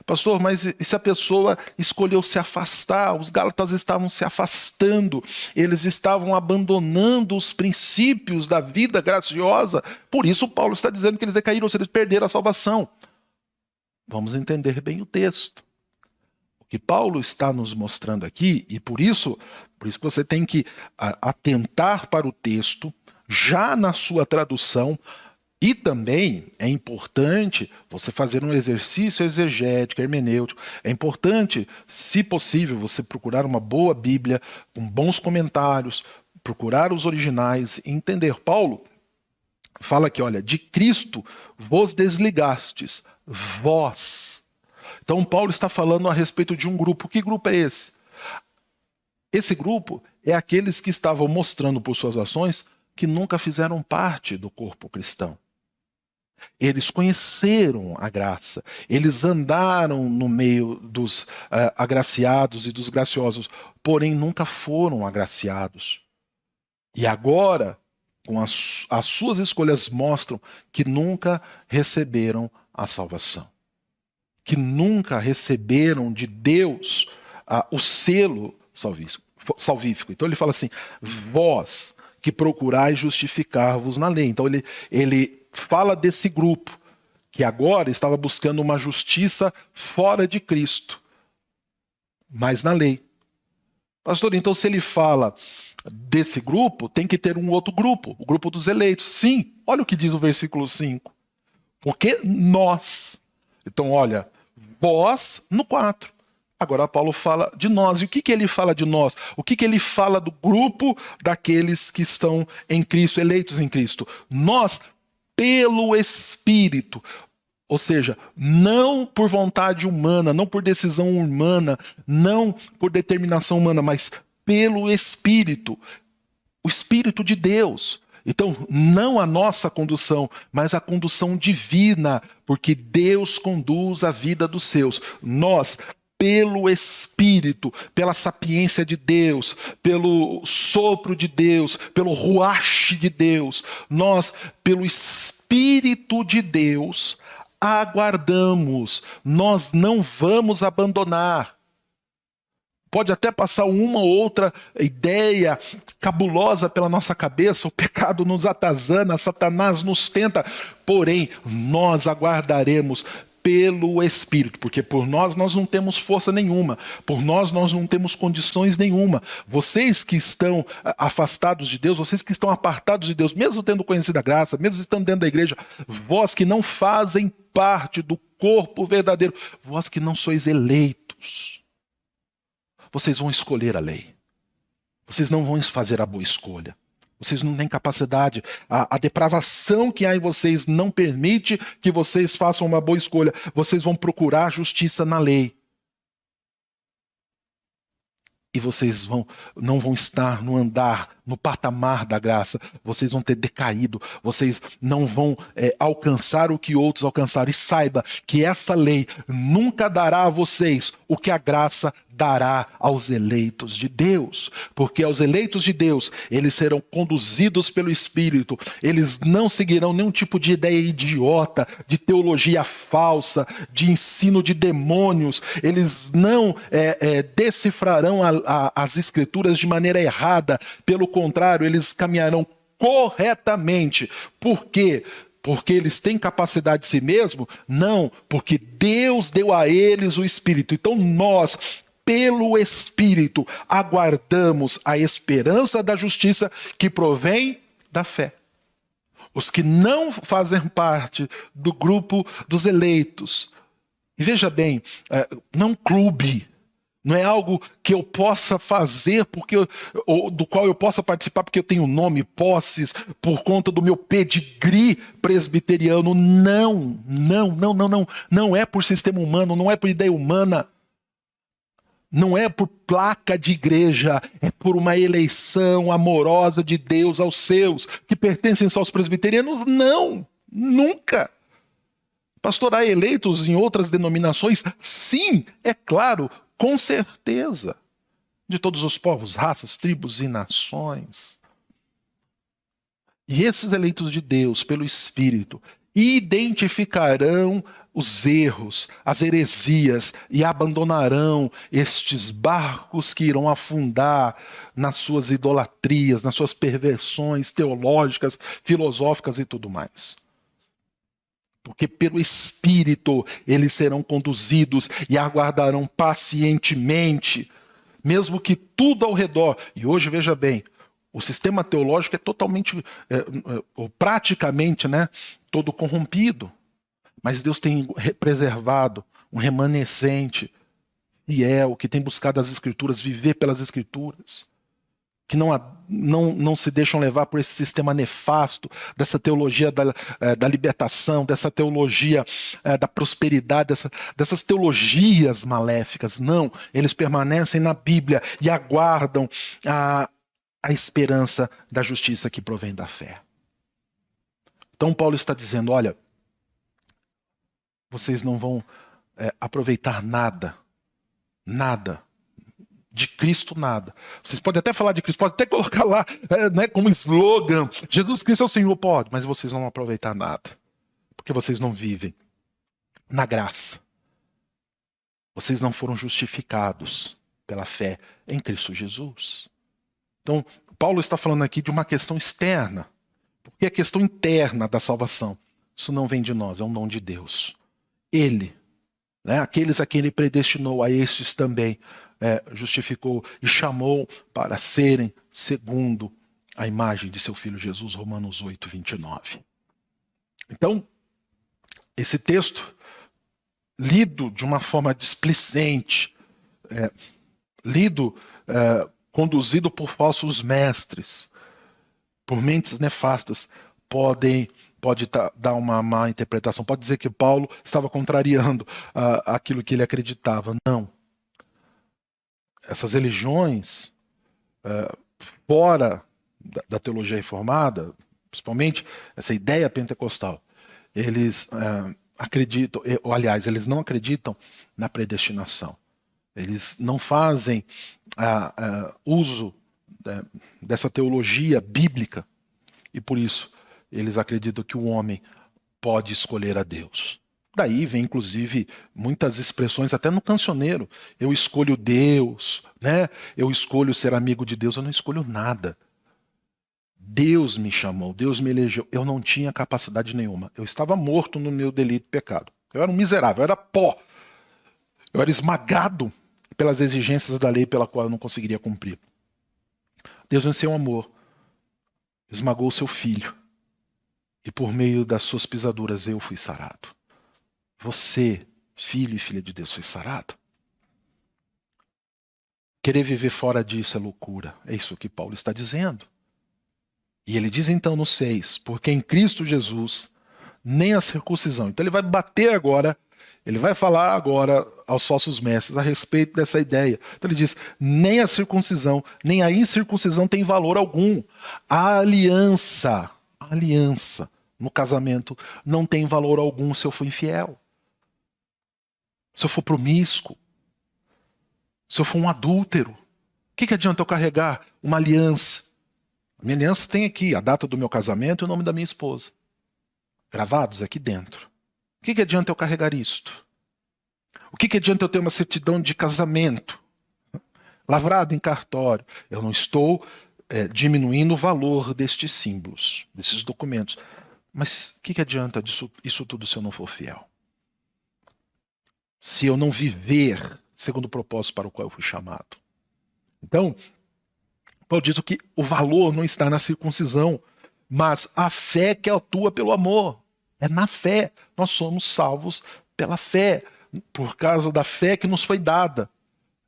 Pastor, mas e se a pessoa escolheu se afastar? Os gálatas estavam se afastando, eles estavam abandonando os princípios da vida graciosa. Por isso Paulo está dizendo que eles decaíram, eles perderam a salvação. Vamos entender bem o texto. O que Paulo está nos mostrando aqui, e por isso que você tem que atentar para o texto, já na sua tradução, e também é importante você fazer um exercício exegético, hermenêutico. É importante, se possível, você procurar uma boa Bíblia, com bons comentários, procurar os originais e entender. Paulo fala aqui, olha, de Cristo vos desligastes, vós. Então Paulo está falando a respeito de um grupo. Que grupo é esse? Esse grupo é aqueles que estavam mostrando por suas ações que nunca fizeram parte do corpo cristão. Eles conheceram a graça, eles andaram no meio dos agraciados e dos graciosos, porém nunca foram agraciados. E agora, com as suas escolhas, mostram que nunca receberam a salvação, que nunca receberam de Deus o selo salvífico. Então ele fala assim, vós que procurais justificar-vos na lei. Então ele fala desse grupo que agora estava buscando uma justiça fora de Cristo, mas na lei. Pastor, então se ele fala desse grupo, tem que ter um outro grupo, o grupo dos eleitos. Sim, olha o que diz o versículo 5. Porque nós. Então, olha, vós no 4. Agora Paulo fala de nós. E o que ele fala de nós? O que ele fala do grupo daqueles que estão em Cristo, eleitos em Cristo? Nós, pelo Espírito. Ou seja, não por vontade humana, não por decisão humana, não por determinação humana, mas pelo Espírito. O Espírito de Deus. Então, não a nossa condução, mas a condução divina, porque Deus conduz a vida dos seus. Nós, pelo Espírito, pela sapiência de Deus, pelo sopro de Deus, pelo ruach de Deus, nós, pelo Espírito de Deus, aguardamos, nós não vamos abandonar. Pode até passar uma ou outra ideia cabulosa pela nossa cabeça, o pecado nos atazana, Satanás nos tenta, porém, nós aguardaremos pelo Espírito, porque por nós não temos força nenhuma, por nós não temos condições nenhuma. Vocês que estão afastados de Deus, vocês que estão apartados de Deus, mesmo tendo conhecido a graça, mesmo estando dentro da igreja, vós que não fazem parte do corpo verdadeiro, vós que não sois eleitos, vocês vão escolher a lei. Vocês não vão fazer a boa escolha. Vocês não têm capacidade. A depravação que há em vocês não permite que vocês façam uma boa escolha. Vocês vão procurar justiça na lei. E vocês não vão estar no andar, no patamar da graça. Vocês vão ter decaído. Vocês não vão alcançar o que outros alcançaram. E saiba que essa lei nunca dará a vocês o que a graça dará aos eleitos de Deus. Porque aos eleitos de Deus, eles serão conduzidos pelo Espírito. Eles não seguirão nenhum tipo de ideia idiota, de teologia falsa, de ensino de demônios. Eles não decifrarão as Escrituras de maneira errada. Pelo contrário, eles caminharão corretamente. Por quê? Porque eles têm capacidade de si mesmo? Não, porque Deus deu a eles o Espírito. Então nós, pelo Espírito, aguardamos a esperança da justiça que provém da fé. Os que não fazem parte do grupo dos eleitos. E veja bem, não é um clube. Não é algo que eu possa fazer ou do qual eu possa participar porque eu tenho nome, posses, por conta do meu pedigree presbiteriano. Não. Não é por sistema humano, não é por ideia humana. Não é por placa de igreja, é por uma eleição amorosa de Deus aos seus, que pertencem só aos presbiterianos. Não, nunca. Pastor, há eleitos em outras denominações? Sim, é claro. Com certeza, de todos os povos, raças, tribos e nações. E esses eleitos de Deus, pelo Espírito, identificarão os erros, as heresias e abandonarão estes barcos que irão afundar nas suas idolatrias, nas suas perversões teológicas, filosóficas e tudo mais. Porque pelo Espírito eles serão conduzidos e aguardarão pacientemente, mesmo que tudo ao redor. E hoje, veja bem, o sistema teológico é totalmente, ou praticamente, todo corrompido. Mas Deus tem preservado um remanescente fiel, que tem buscado as Escrituras, viver pelas Escrituras. Que não se deixam levar por esse sistema nefasto, dessa teologia da libertação, dessa teologia da prosperidade, dessas teologias maléficas. Não, eles permanecem na Bíblia e aguardam a esperança da justiça que provém da fé. Então Paulo está dizendo, olha, vocês não vão aproveitar nada de Cristo, nada. Vocês podem até falar de Cristo, podem até colocar lá como slogan, Jesus Cristo é o Senhor, pode, mas vocês não vão aproveitar nada, porque vocês não vivem na graça. Vocês não foram justificados pela fé em Cristo Jesus. Então, Paulo está falando aqui de uma questão externa, porque a questão interna da salvação, isso não vem de nós, é um dom de Deus. Ele, aqueles a quem ele predestinou, a estes também, justificou e chamou para serem segundo a imagem de seu Filho Jesus, Romanos 8, 29. Então, esse texto, lido de uma forma displicente, conduzido por falsos mestres, por mentes nefastas, pode dar uma má interpretação. Pode dizer que Paulo estava contrariando aquilo que ele acreditava. Não. Essas religiões, fora da teologia reformada, principalmente essa ideia pentecostal, eles acreditam, ou aliás, eles não acreditam na predestinação. Eles não fazem uso dessa teologia bíblica e por isso eles acreditam que o homem pode escolher a Deus. Daí vem, inclusive, muitas expressões, até no cancioneiro. Eu escolho Deus, né? Eu escolho ser amigo de Deus. Eu não escolho nada. Deus me chamou, Deus me elegeu. Eu não tinha capacidade nenhuma. Eu estava morto no meu delito e pecado. Eu era um miserável, eu era pó. Eu era esmagado pelas exigências da lei pela qual eu não conseguiria cumprir. Deus, em seu amor, esmagou o seu filho. E por meio das suas pisaduras eu fui sarado. Você, filho e filha de Deus, foi sarado. Querer viver fora disso é loucura. É isso que Paulo está dizendo. E ele diz então no 6, porque em Cristo Jesus, nem a circuncisão. Então ele vai bater agora, ele vai falar agora aos falsos mestres a respeito dessa ideia. Então ele diz, nem a circuncisão, nem a incircuncisão tem valor algum. A aliança no casamento não tem valor algum se eu for infiel. Se eu for promíscuo, se eu for um adúltero, o que adianta eu carregar uma aliança? A minha aliança tem aqui a data do meu casamento e o nome da minha esposa, gravados aqui dentro. O que adianta eu carregar isto? O que adianta eu ter uma certidão de casamento, lavrada em cartório? Eu não estou diminuindo o valor destes símbolos, desses documentos. Mas o que adianta isso tudo se eu não for fiel? Se eu não viver segundo o propósito para o qual eu fui chamado. Então, Paulo diz que o valor não está na circuncisão, mas a fé que atua pelo amor. É na fé. Nós somos salvos pela fé, por causa da fé que nos foi dada.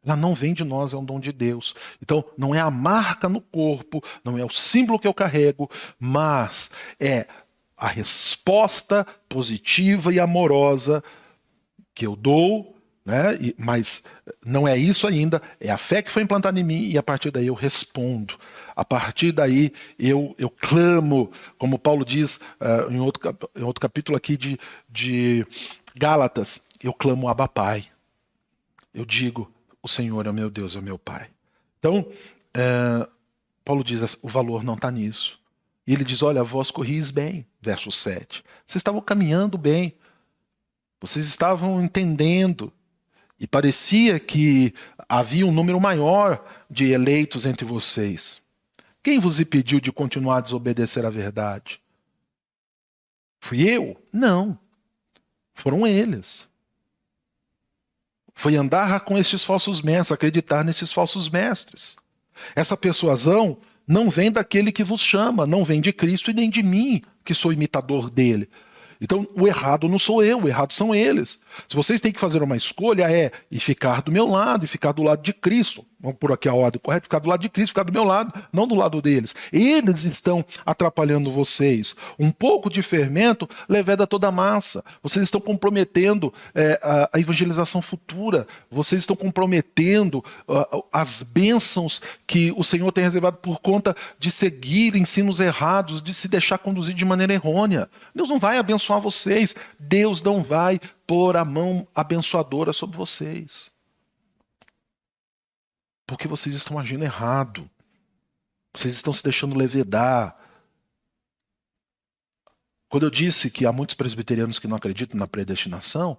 Ela não vem de nós, é um dom de Deus. Então, não é a marca no corpo, não é o símbolo que eu carrego, mas é a resposta positiva e amorosa que eu dou, né? Mas não é isso ainda, é a fé que foi implantada em mim e a partir daí eu respondo. A partir daí eu clamo, como Paulo diz em outro capítulo aqui de Gálatas, eu clamo Abba Pai. Eu digo, o Senhor é o meu Deus, é o meu Pai. Então, Paulo diz, o valor não está nisso. E ele diz, olha, vós corris bem, verso 7. Vocês estavam caminhando bem. Vocês estavam entendendo. E parecia que havia um número maior de eleitos entre vocês. Quem vos impediu de continuar a desobedecer à verdade? Fui eu? Não. Foram eles. Foi andar com esses falsos mestres, acreditar nesses falsos mestres. Essa persuasão não vem daquele que vos chama, não vem de Cristo e nem de mim, que sou imitador dele. Então, o errado não sou eu, o errado são eles. Se vocês têm que fazer uma escolha, e ficar do meu lado, e ficar do lado de Cristo. Vamos por aqui a ordem correta, ficar do lado de Cristo, ficar do meu lado, não do lado deles. Eles estão atrapalhando vocês. Um pouco de fermento leveda toda a massa. Vocês estão comprometendo a evangelização futura. Vocês estão comprometendo as bênçãos que o Senhor tem reservado por conta de seguir ensinos errados, de se deixar conduzir de maneira errônea. Deus não vai abençoar vocês. Deus não vai pôr a mão abençoadora sobre vocês. Porque vocês estão agindo errado. Vocês estão se deixando levedar. Quando eu disse que há muitos presbiterianos que não acreditam na predestinação,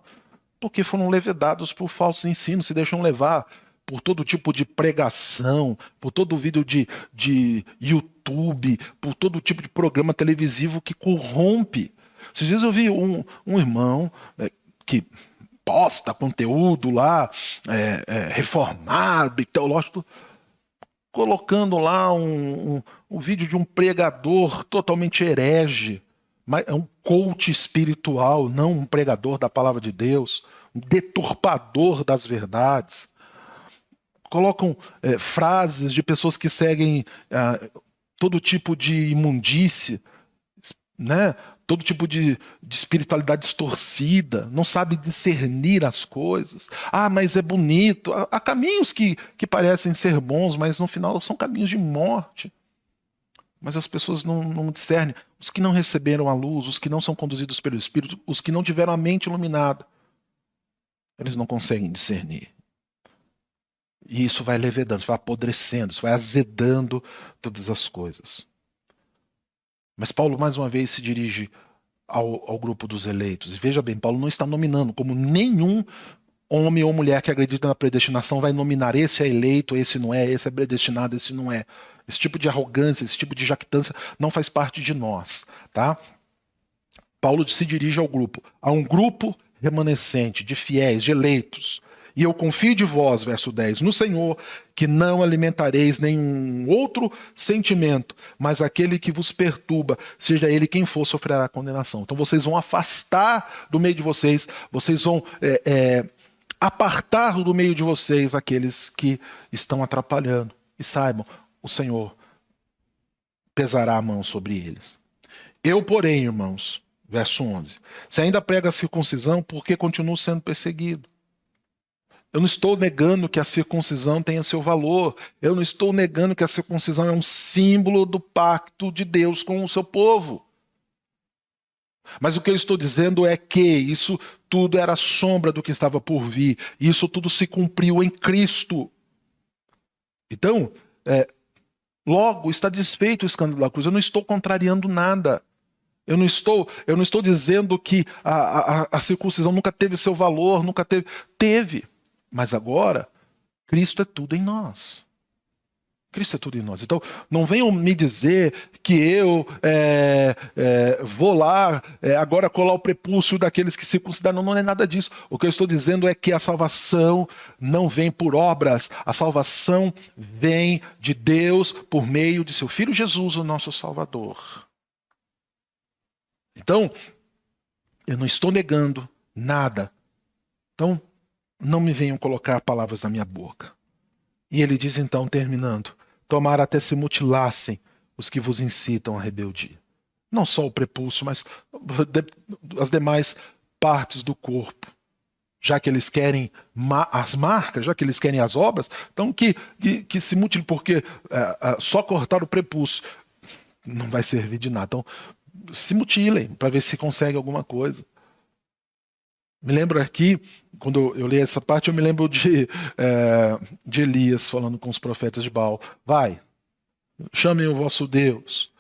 porque foram levedados por falsos ensinos, se deixam levar por todo tipo de pregação, por todo vídeo de YouTube, por todo tipo de programa televisivo que corrompe. Esses dias eu vi um irmão que posta conteúdo lá, reformado e teológico, colocando lá um vídeo de um pregador totalmente herege, é um coach espiritual, não um pregador da palavra de Deus, um deturpador das verdades. Colocam frases de pessoas que seguem todo tipo de imundície, né? Todo tipo de espiritualidade distorcida, não sabe discernir as coisas. Ah, mas é bonito. Há caminhos que parecem ser bons, mas no final são caminhos de morte. Mas as pessoas não discernem. Os que não receberam a luz, os que não são conduzidos pelo Espírito, os que não tiveram a mente iluminada, eles não conseguem discernir. E isso vai levedando, isso vai apodrecendo, isso vai azedando todas as coisas. Mas Paulo, mais uma vez, se dirige ao grupo dos eleitos. E veja bem, Paulo não está nominando, como nenhum homem ou mulher que acredita na predestinação vai nominar esse é eleito, esse não é, esse é predestinado, esse não é. Esse tipo de arrogância, esse tipo de jactância não faz parte de nós. Tá? Paulo se dirige ao grupo. A um grupo remanescente, de fiéis, de eleitos. E eu confio de vós, verso 10, no Senhor, que não alimentareis nenhum outro sentimento, mas aquele que vos perturba, seja ele quem for, sofrerá condenação. Então vocês vão afastar do meio de vocês, vocês vão apartar do meio de vocês aqueles que estão atrapalhando. E saibam, o Senhor pesará a mão sobre eles. Eu, porém, irmãos, verso 11, se ainda prego a circuncisão, por que continuo sendo perseguido? Eu não estou negando que a circuncisão tenha seu valor. Eu não estou negando que a circuncisão é um símbolo do pacto de Deus com o seu povo. Mas o que eu estou dizendo é que isso tudo era sombra do que estava por vir. Isso tudo se cumpriu em Cristo. Então, logo está desfeito o escândalo da cruz. Eu não estou contrariando nada. Eu não estou dizendo que a circuncisão nunca teve seu valor, nunca teve. Teve. Mas agora, Cristo é tudo em nós. Cristo é tudo em nós. Então, não venham me dizer que eu vou lá agora colar o prepúcio daqueles que circuncidaram. Não é nada disso. O que eu estou dizendo é que a salvação não vem por obras. A salvação vem de Deus por meio de seu Filho Jesus, o nosso Salvador. Então, eu não estou negando nada. Então, não me venham colocar palavras na minha boca. E ele diz então, terminando, tomara até se mutilassem os que vos incitam à rebeldia. Não só o prepúcio, mas as demais partes do corpo. Já que eles querem as marcas, já que eles querem as obras, então que se mutilem, porque só cortar o prepúcio não vai servir de nada. Então, se mutilem para ver se consegue alguma coisa. Me lembro aqui, quando eu li essa parte, eu me lembro de Elias falando com os profetas de Baal. Vai, chamem o vosso Deus,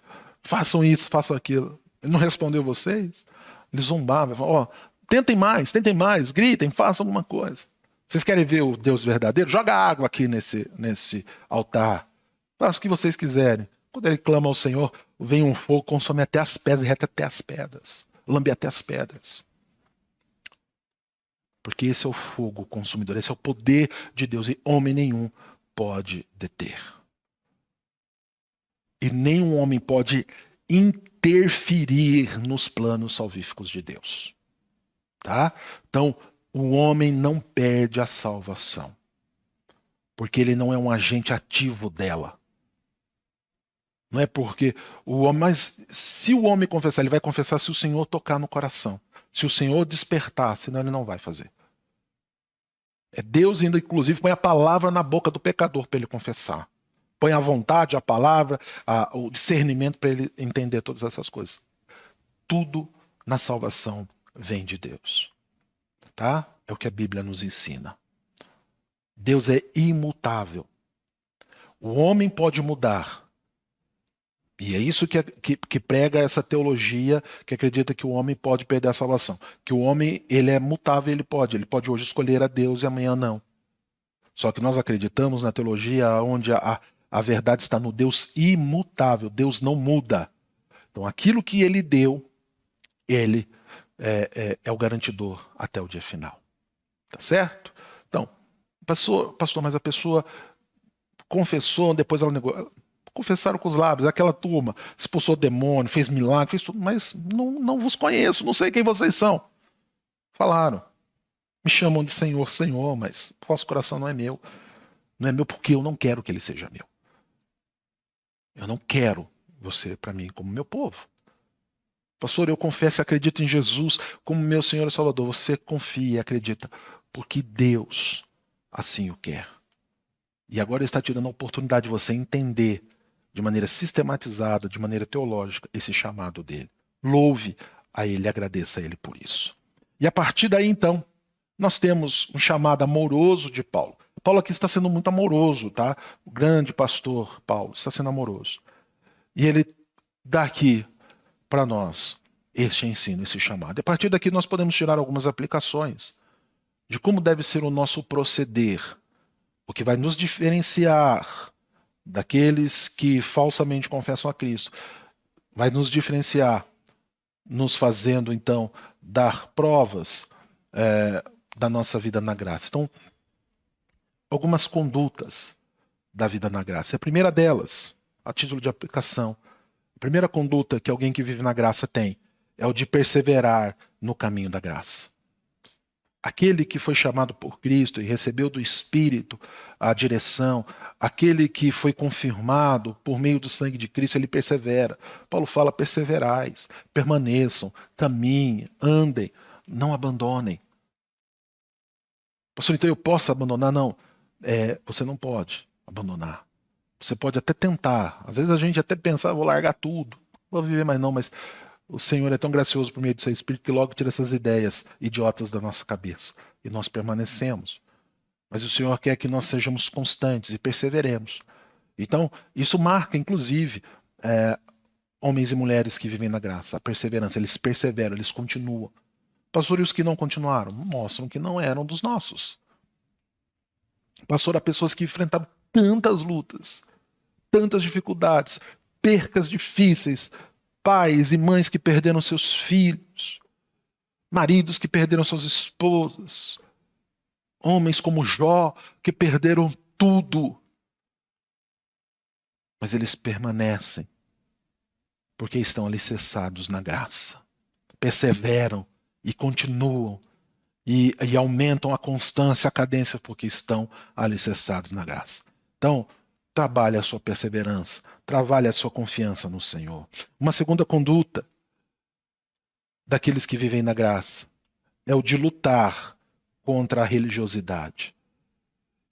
façam isso, façam aquilo. Ele não respondeu vocês? Eles zombavam, falavam, tentem mais, gritem, façam alguma coisa. Vocês querem ver o Deus verdadeiro? Joga água aqui nesse altar. Faça o que vocês quiserem. Quando ele clama ao Senhor, vem um fogo, consome até as pedras, reta até as pedras, lambe até as pedras. Porque esse é o fogo consumidor, esse é o poder de Deus e homem nenhum pode deter. E nenhum homem pode interferir nos planos salvíficos de Deus. Tá? Então, o homem não perde a salvação. Porque ele não é um agente ativo dela. Não é porque o homem... Mas se o homem confessar, ele vai confessar se o Senhor tocar no coração. Se o Senhor despertar, senão ele não vai fazer. É Deus ainda, inclusive, põe a palavra na boca do pecador para ele confessar. Põe a vontade, a palavra, o discernimento para ele entender todas essas coisas. Tudo na salvação vem de Deus. Tá? É o que a Bíblia nos ensina. Deus é imutável. O homem pode mudar. E é isso que prega essa teologia que acredita que o homem pode perder a salvação. Que o homem, ele é mutável, ele pode hoje escolher a Deus e amanhã não. Só que nós acreditamos na teologia onde a verdade está no Deus imutável, Deus não muda. Então aquilo que ele deu, ele é o garantidor até o dia final. Tá certo? Então, pastor, mas a pessoa confessou, depois ela negou. Confessaram com os lábios, aquela turma expulsou demônio, fez milagre, fez tudo, mas não vos conheço, não sei quem vocês são. Falaram. Me chamam de Senhor, Senhor, mas o vosso coração não é meu. Não é meu porque eu não quero que ele seja meu. Eu não quero você para mim como meu povo. Pastor, eu confesso e acredito em Jesus como meu Senhor e Salvador. Você confia e acredita porque Deus assim o quer. E agora ele está te dando a oportunidade de você entender de maneira sistematizada, de maneira teológica, esse chamado dele. Louve a ele, agradeça a ele por isso. E a partir daí, então, nós temos um chamado amoroso de Paulo. Paulo aqui está sendo muito amoroso, tá? O grande pastor Paulo está sendo amoroso. E ele dá aqui para nós este ensino, esse chamado. E a partir daqui nós podemos tirar algumas aplicações de como deve ser o nosso proceder, o que vai nos diferenciar daqueles que falsamente confessam a Cristo, vai nos diferenciar, nos fazendo, então, dar provas da nossa vida na graça. Então, algumas condutas da vida na graça. A primeira delas, a título de aplicação, a primeira conduta que alguém que vive na graça tem é o de perseverar no caminho da graça. Aquele que foi chamado por Cristo e recebeu do Espírito a direção, aquele que foi confirmado por meio do sangue de Cristo, ele persevera. Paulo fala, perseverais, permaneçam, caminhem, andem, não abandonem. Pastor, então eu posso abandonar? Não, você não pode abandonar. Você pode até tentar. Às vezes a gente até pensa, vou largar tudo, vou viver mais não, mas o Senhor é tão gracioso por meio do seu Espírito que logo tira essas ideias idiotas da nossa cabeça. E nós permanecemos. Mas o Senhor quer que nós sejamos constantes e perseveremos. Então, isso marca, inclusive, homens e mulheres que vivem na graça. A perseverança, eles perseveram, eles continuam. Pastor, e os que não continuaram? Mostram que não eram dos nossos. Pastor, há pessoas que enfrentaram tantas lutas, tantas dificuldades, percas difíceis, pais e mães que perderam seus filhos, maridos que perderam suas esposas, homens como Jó que perderam tudo. Mas eles permanecem porque estão alicerçados na graça. Perseveram e continuam e aumentam a constância, a cadência porque estão alicerçados na graça. Então, trabalhe a sua perseverança, trabalhe a sua confiança no Senhor. Uma segunda conduta daqueles que vivem na graça é o de lutar contra a religiosidade.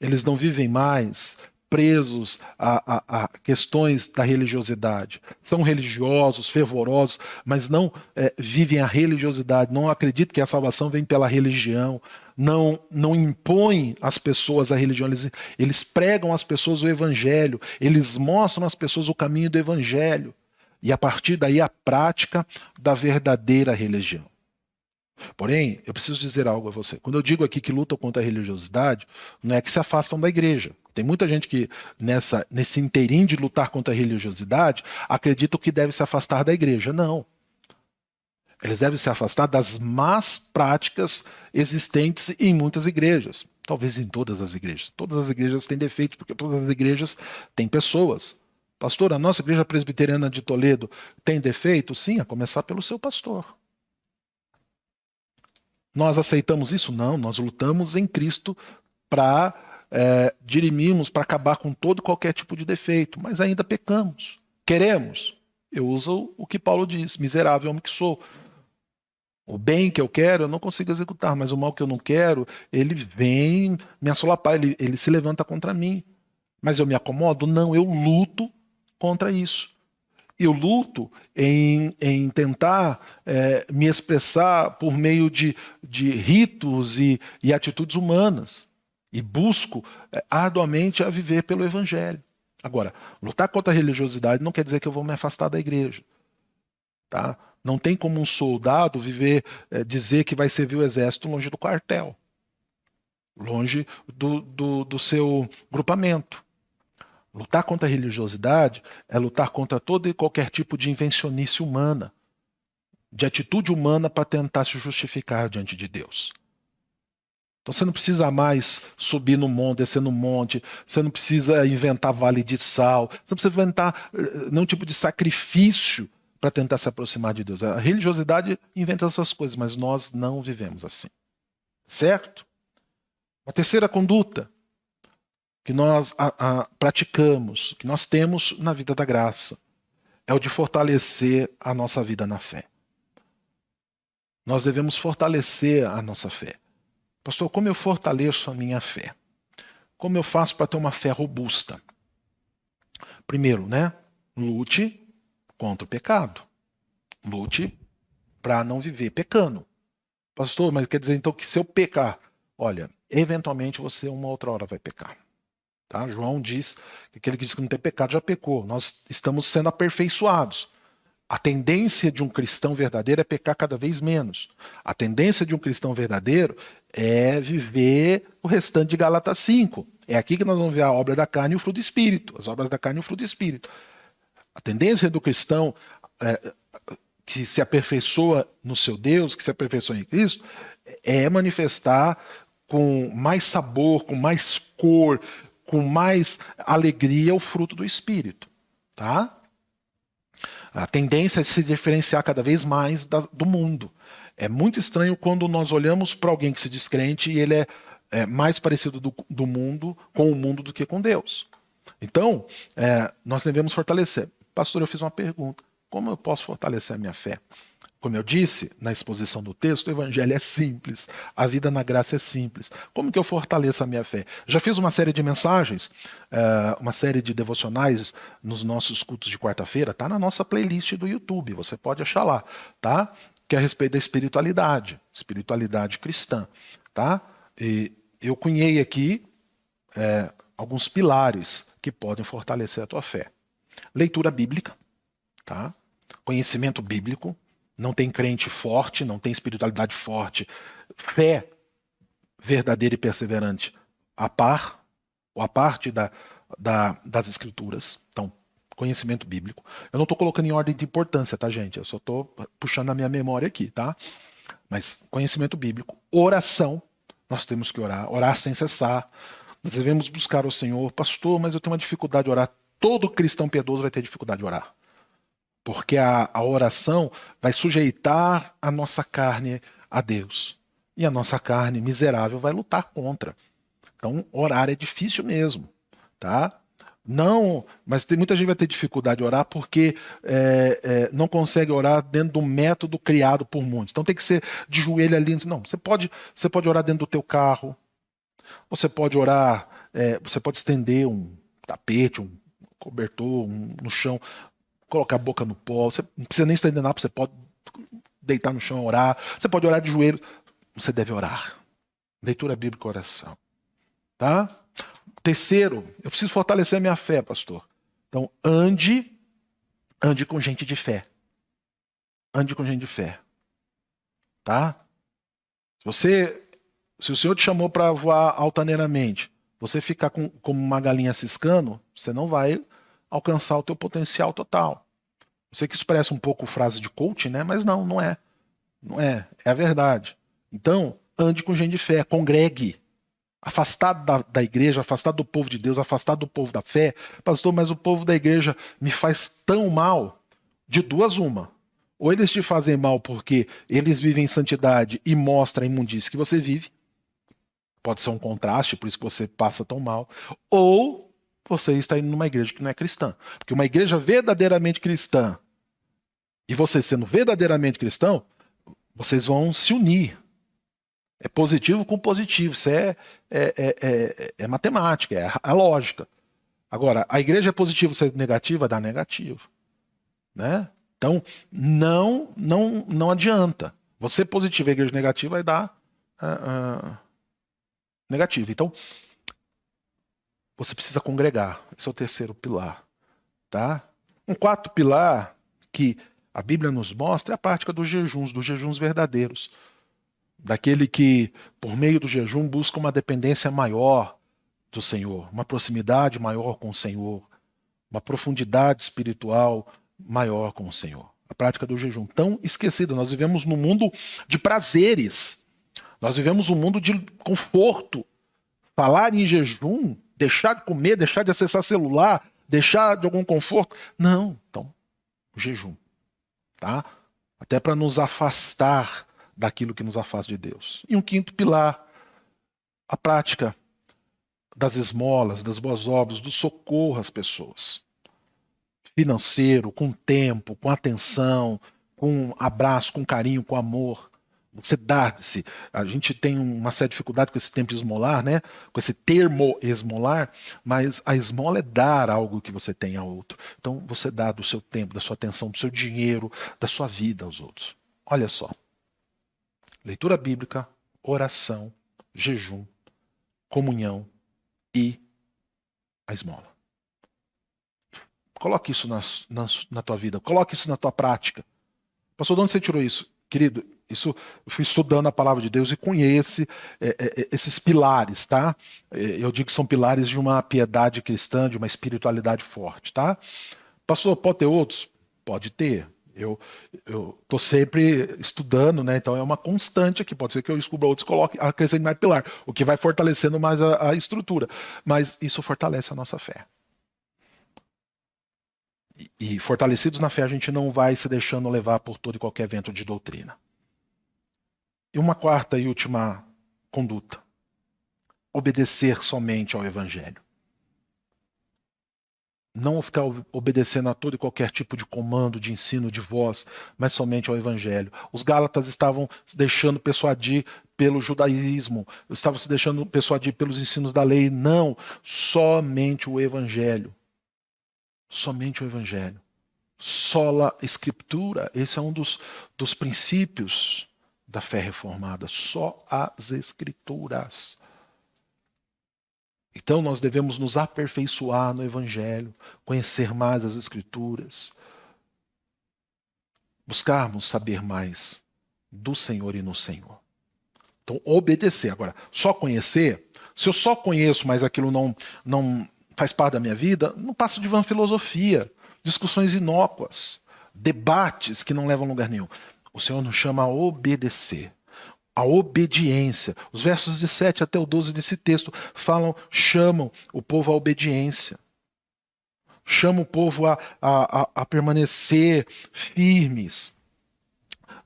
Eles não vivem mais presos a questões da religiosidade. São religiosos, fervorosos, mas não vivem a religiosidade, não acreditam que a salvação vem pela religião, não impõem às pessoas a religião, eles pregam às pessoas o evangelho, eles mostram às pessoas o caminho do evangelho, e a partir daí a prática da verdadeira religião. Porém, eu preciso dizer algo a você. Quando eu digo aqui que lutam contra a religiosidade, não é que se afastam da igreja. Tem muita gente que, nesse inteirinho de lutar contra a religiosidade, acredita que deve se afastar da igreja. Não. Eles devem se afastar das más práticas existentes em muitas igrejas. Talvez em todas as igrejas. Todas as igrejas têm defeitos, porque todas as igrejas têm pessoas. Pastor, a nossa igreja presbiteriana de Toledo tem defeito? Sim, a começar pelo seu pastor. Nós aceitamos isso? Não, nós lutamos em Cristo para dirimirmos, para acabar com todo e qualquer tipo de defeito, mas ainda pecamos. Queremos? Eu uso o que Paulo diz, miserável homem que sou. O bem que eu quero eu não consigo executar, mas o mal que eu não quero, ele vem me assolapar, ele se levanta contra mim. Mas eu me acomodo? Não, eu luto contra isso. Eu luto em tentar me expressar por meio de ritos e atitudes humanas. E busco arduamente a viver pelo Evangelho. Agora, lutar contra a religiosidade não quer dizer que eu vou me afastar da igreja. Tá? Não tem como um soldado dizer que vai servir o exército longe do quartel. Longe do seu grupamento. Lutar contra a religiosidade é lutar contra todo e qualquer tipo de invencionice humana, de atitude humana para tentar se justificar diante de Deus. Então você não precisa mais subir no monte, descer no monte, você não precisa inventar vale de sal, você não precisa inventar nenhum tipo de sacrifício para tentar se aproximar de Deus. A religiosidade inventa essas coisas, mas nós não vivemos assim. Certo? A terceira conduta que nós praticamos, que nós temos na vida da graça, é o de fortalecer a nossa vida na fé. Nós devemos fortalecer a nossa fé. Pastor, como eu fortaleço a minha fé? Como eu faço para ter uma fé robusta? Primeiro, lute contra o pecado. Lute para não viver pecando. Pastor, mas quer dizer então que se eu pecar, olha, eventualmente você uma outra hora vai pecar. Tá? João diz que aquele que diz que não tem pecado já pecou. Nós estamos sendo aperfeiçoados. A tendência de um cristão verdadeiro é pecar cada vez menos. A tendência de um cristão verdadeiro é viver o restante de Gálatas 5. É aqui que nós vamos ver a obra da carne e o fruto do Espírito. As obras da carne e o fruto do Espírito. A tendência do cristão que se aperfeiçoa no seu Deus, que se aperfeiçoa em Cristo, é manifestar com mais sabor, com mais cor, com mais alegria o fruto do Espírito. Tá? A tendência é se diferenciar cada vez mais do mundo. É muito estranho quando nós olhamos para alguém que se diz crente e ele é mais parecido do mundo, com o mundo do que com Deus. Então, nós devemos fortalecer. Pastor, eu fiz uma pergunta. Como eu posso fortalecer a minha fé? Como eu disse na exposição do texto, o evangelho é simples. A vida na graça é simples. Como que eu fortaleço a minha fé? Já fiz uma série de mensagens, uma série de devocionais nos nossos cultos de quarta-feira. Está na nossa playlist do YouTube. Você pode achar lá, tá? Que é a respeito da espiritualidade cristã. Tá? E eu cunhei aqui alguns pilares que podem fortalecer a tua fé. Leitura bíblica, tá? Conhecimento bíblico. Não tem crente forte, não tem espiritualidade forte. Fé verdadeira e perseverante a parte das escrituras. Então, conhecimento bíblico. Eu não estou colocando em ordem de importância, tá, gente? Eu só estou puxando a minha memória aqui, tá? Mas conhecimento bíblico. Oração. Nós temos que orar sem cessar. Nós devemos buscar o Senhor. Pastor, mas eu tenho uma dificuldade de orar. Todo cristão piedoso vai ter dificuldade de orar. Porque a oração vai sujeitar a nossa carne a Deus. E a nossa carne miserável vai lutar contra. Então, orar é difícil mesmo. Tá? Não, mas muita gente vai ter dificuldade de orar porque não consegue orar dentro do método criado por muitos. Então tem que ser de joelho ali. Não, você pode orar dentro do teu carro. Você pode orar, você pode estender um tapete, um cobertor no chão, colocar a boca no pó. Você não precisa nem estender nada, você pode deitar no chão e orar. Você pode orar de joelho. Você deve orar. Leitura bíblica e oração. Tá? Terceiro, eu preciso fortalecer a minha fé, pastor. Então, ande com gente de fé. Ande com gente de fé. Tá? Se o Senhor te chamou para voar altaneiramente, você ficar como uma galinha ciscando, você não vai alcançar o teu potencial total. Eu sei que isso parece um pouco frase de coaching, né? Mas não é. Não é. É a verdade. Então, ande com gente de fé, congregue. Afastado da igreja, afastado do povo de Deus, afastado do povo da fé. Pastor, mas o povo da igreja me faz tão mal. De duas, uma. Ou eles te fazem mal porque eles vivem em santidade e mostram a imundície que você vive. Pode ser um contraste, por isso que você passa tão mal. Ou você está indo numa igreja que não é cristã. Porque uma igreja verdadeiramente cristã, e você sendo verdadeiramente cristão, vocês vão se unir. É positivo com positivo. Isso é matemática, é lógica. Agora, a igreja é positiva, você é negativa, dá negativo. Né? Então, não adianta. Você positivo e a igreja negativa vai dar negativo. Então, você precisa congregar. Esse é o terceiro pilar. Tá? Um quarto pilar que a Bíblia nos mostra é a prática dos jejuns verdadeiros. Daquele que, por meio do jejum, busca uma dependência maior do Senhor, uma proximidade maior com o Senhor, uma profundidade espiritual maior com o Senhor. A prática do jejum, tão esquecida. Nós vivemos num mundo de prazeres. Nós vivemos um mundo de conforto. Falar em jejum, deixar de comer, deixar de acessar celular, deixar de algum conforto. Não, então, jejum. Tá? Até para nos afastar daquilo que nos afasta de Deus. E um quinto pilar, a prática das esmolas, das boas obras, do socorro às pessoas. Financeiro, com tempo, com atenção, com abraço, com carinho, com amor. Você dá-se. A gente tem uma certa dificuldade com esse tempo esmolar, né? Com esse termo esmolar, mas a esmola é dar algo que você tem ao outro. Então você dá do seu tempo, da sua atenção, do seu dinheiro, da sua vida aos outros. Olha só. Leitura bíblica, oração, jejum, comunhão e a esmola. Coloque isso na tua vida, coloque isso na tua prática. Pastor, de onde você tirou isso? Querido, isso eu fui estudando a palavra de Deus e conheço esses pilares, tá? Eu digo que são pilares de uma piedade cristã, de uma espiritualidade forte, tá? Pastor, pode ter outros? Pode ter. Eu estou sempre estudando, né? Então é uma constante aqui. Pode ser que eu descubra outros e coloque, acrescente mais pilar, o que vai fortalecendo mais a estrutura. Mas isso fortalece a nossa fé. E fortalecidos na fé, a gente não vai se deixando levar por todo e qualquer vento de doutrina. E uma quarta e última conduta: obedecer somente ao Evangelho. Não ficar obedecendo a todo e qualquer tipo de comando, de ensino, de voz, mas somente ao Evangelho. Os Gálatas estavam se deixando persuadir pelo judaísmo, estavam se deixando persuadir pelos ensinos da lei. Não, somente o Evangelho. Somente o Evangelho. Sola Escritura. Esse é um dos princípios da fé reformada. Só as Escrituras. Então nós devemos nos aperfeiçoar no Evangelho, conhecer mais as Escrituras, buscarmos saber mais do Senhor e no Senhor. Então obedecer. Agora, só conhecer, se eu só conheço, mas aquilo não faz parte da minha vida, não passa de vã filosofia, discussões inócuas, debates que não levam a lugar nenhum. O Senhor nos chama a obedecer. A obediência. Os versos de 7 até o 12 desse texto chamam o povo à obediência. Chamam o povo a permanecer firmes.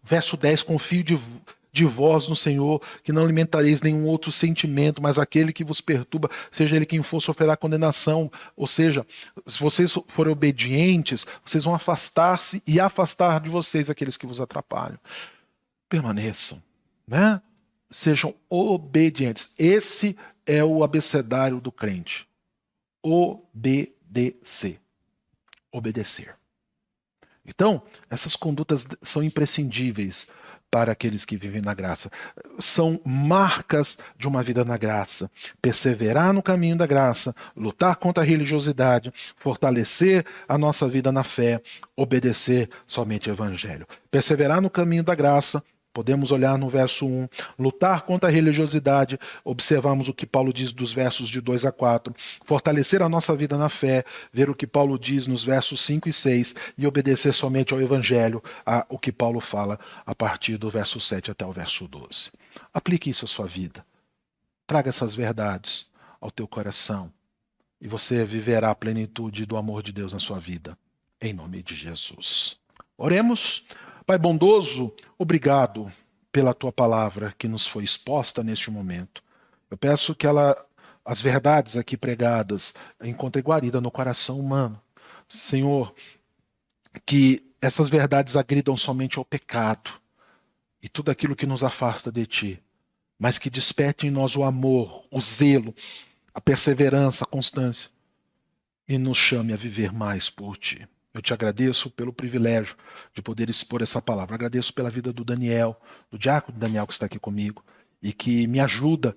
Verso 10, confio de vós no Senhor, que não alimentareis nenhum outro sentimento, mas aquele que vos perturba, seja ele quem for, sofrerá condenação. Ou seja, se vocês forem obedientes, vocês vão afastar-se e afastar de vocês aqueles que vos atrapalham. Permaneçam. Né? Sejam obedientes. Esse é o abecedário do crente. Obedecer. Obedecer. Então, essas condutas são imprescindíveis para aqueles que vivem na graça. São marcas de uma vida na graça. Perseverar no caminho da graça, lutar contra a religiosidade, fortalecer a nossa vida na fé, obedecer somente ao Evangelho. Perseverar no caminho da graça. Podemos olhar no verso 1, lutar contra a religiosidade, observamos o que Paulo diz dos versos de 2 a 4, fortalecer a nossa vida na fé, ver o que Paulo diz nos versos 5 e 6 e obedecer somente ao Evangelho, o que Paulo fala a partir do verso 7 até o verso 12. Aplique isso à sua vida. Traga essas verdades ao teu coração e você viverá a plenitude do amor de Deus na sua vida, em nome de Jesus. Oremos. Pai bondoso, obrigado pela tua palavra que nos foi exposta neste momento. Eu peço que as verdades aqui pregadas encontrem guarida no coração humano. Senhor, que essas verdades agridam somente ao pecado e tudo aquilo que nos afasta de ti, mas que desperte em nós o amor, o zelo, a perseverança, a constância e nos chame a viver mais por ti. Eu te agradeço pelo privilégio de poder expor essa palavra. Agradeço pela vida do Daniel, do diácono Daniel que está aqui comigo e que me ajuda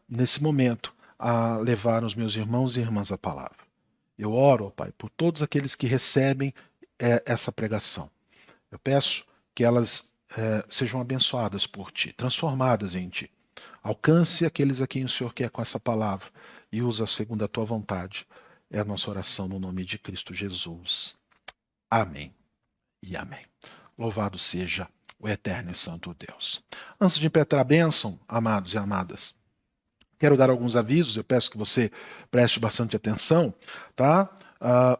nesse momento a levar os meus irmãos e irmãs a palavra. Eu oro, ó Pai, por todos aqueles que recebem essa pregação. Eu peço que elas sejam abençoadas por ti, transformadas em ti. Alcance aqueles a quem o Senhor quer com essa palavra e usa segundo a tua vontade. É a nossa oração no nome de Cristo Jesus. Amém e amém. Louvado seja o o eterno e santo Deus. Antes de impetrar a bênção, amados e amadas, quero dar alguns avisos, eu peço que você preste bastante atenção, tá?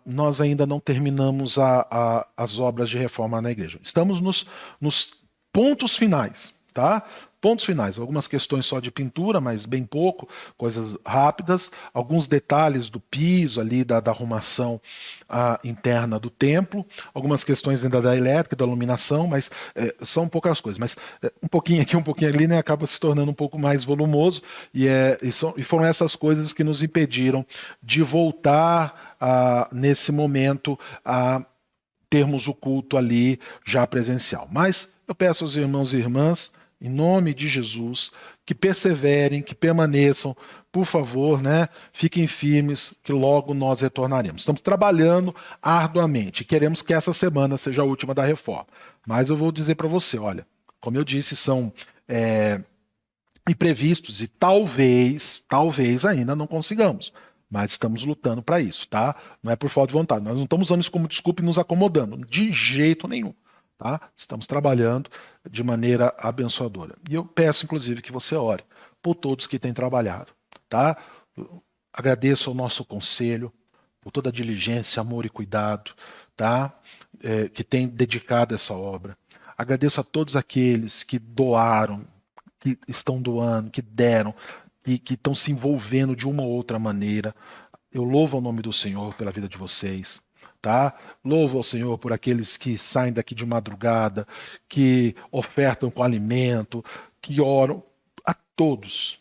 Nós ainda não terminamos as obras de reforma na igreja. Estamos nos pontos finais, tá? Pontos finais, algumas questões só de pintura, mas bem pouco, coisas rápidas, alguns detalhes do piso ali, da arrumação interna do templo, algumas questões ainda da elétrica, da iluminação, mas são poucas coisas. Mas um pouquinho aqui, um pouquinho ali, né, acaba se tornando um pouco mais volumoso, e foram essas coisas que nos impediram de voltar nesse momento a termos o culto ali já presencial. Mas eu peço aos irmãos e irmãs, em nome de Jesus, que perseverem, que permaneçam, por favor, né? Fiquem firmes, que logo nós retornaremos. Estamos trabalhando arduamente, queremos que essa semana seja a última da reforma. Mas eu vou dizer para você, olha, como eu disse, são imprevistos e talvez ainda não consigamos. Mas estamos lutando para isso, tá? Não é por falta de vontade. Nós não estamos usando isso como desculpa e nos acomodando, de jeito nenhum. Tá? Estamos trabalhando de maneira abençoadora. E eu peço, inclusive, que você ore por todos que têm trabalhado. Tá? Eu agradeço ao nosso conselho por toda a diligência, amor e cuidado, tá? Que tem dedicado essa obra. Agradeço a todos aqueles que doaram, que estão doando, que deram, que estão se envolvendo de uma ou outra maneira. Eu louvo o nome do Senhor pela vida de vocês. Tá? Louvo ao Senhor por aqueles que saem daqui de madrugada, que ofertam com alimento, que oram, a todos,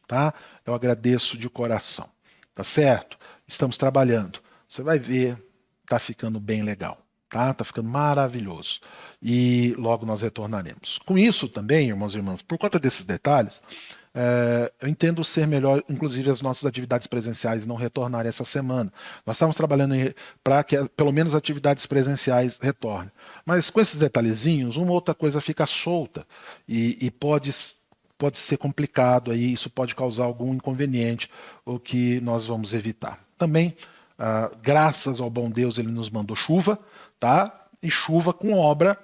tá? Eu agradeço de coração, tá certo? Estamos trabalhando, você vai ver, tá ficando bem legal, tá? Tá ficando maravilhoso, e logo nós retornaremos. Com isso também, irmãos e irmãs, por conta desses detalhes, eu entendo ser melhor, inclusive, as nossas atividades presenciais não retornarem essa semana. Nós estamos trabalhando para que pelo menos as atividades presenciais retornem. Mas com esses detalhezinhos, uma outra coisa fica solta e pode ser complicado, aí isso pode causar algum inconveniente, o que nós vamos evitar. Também, graças ao bom Deus, ele nos mandou chuva, tá? E chuva com obra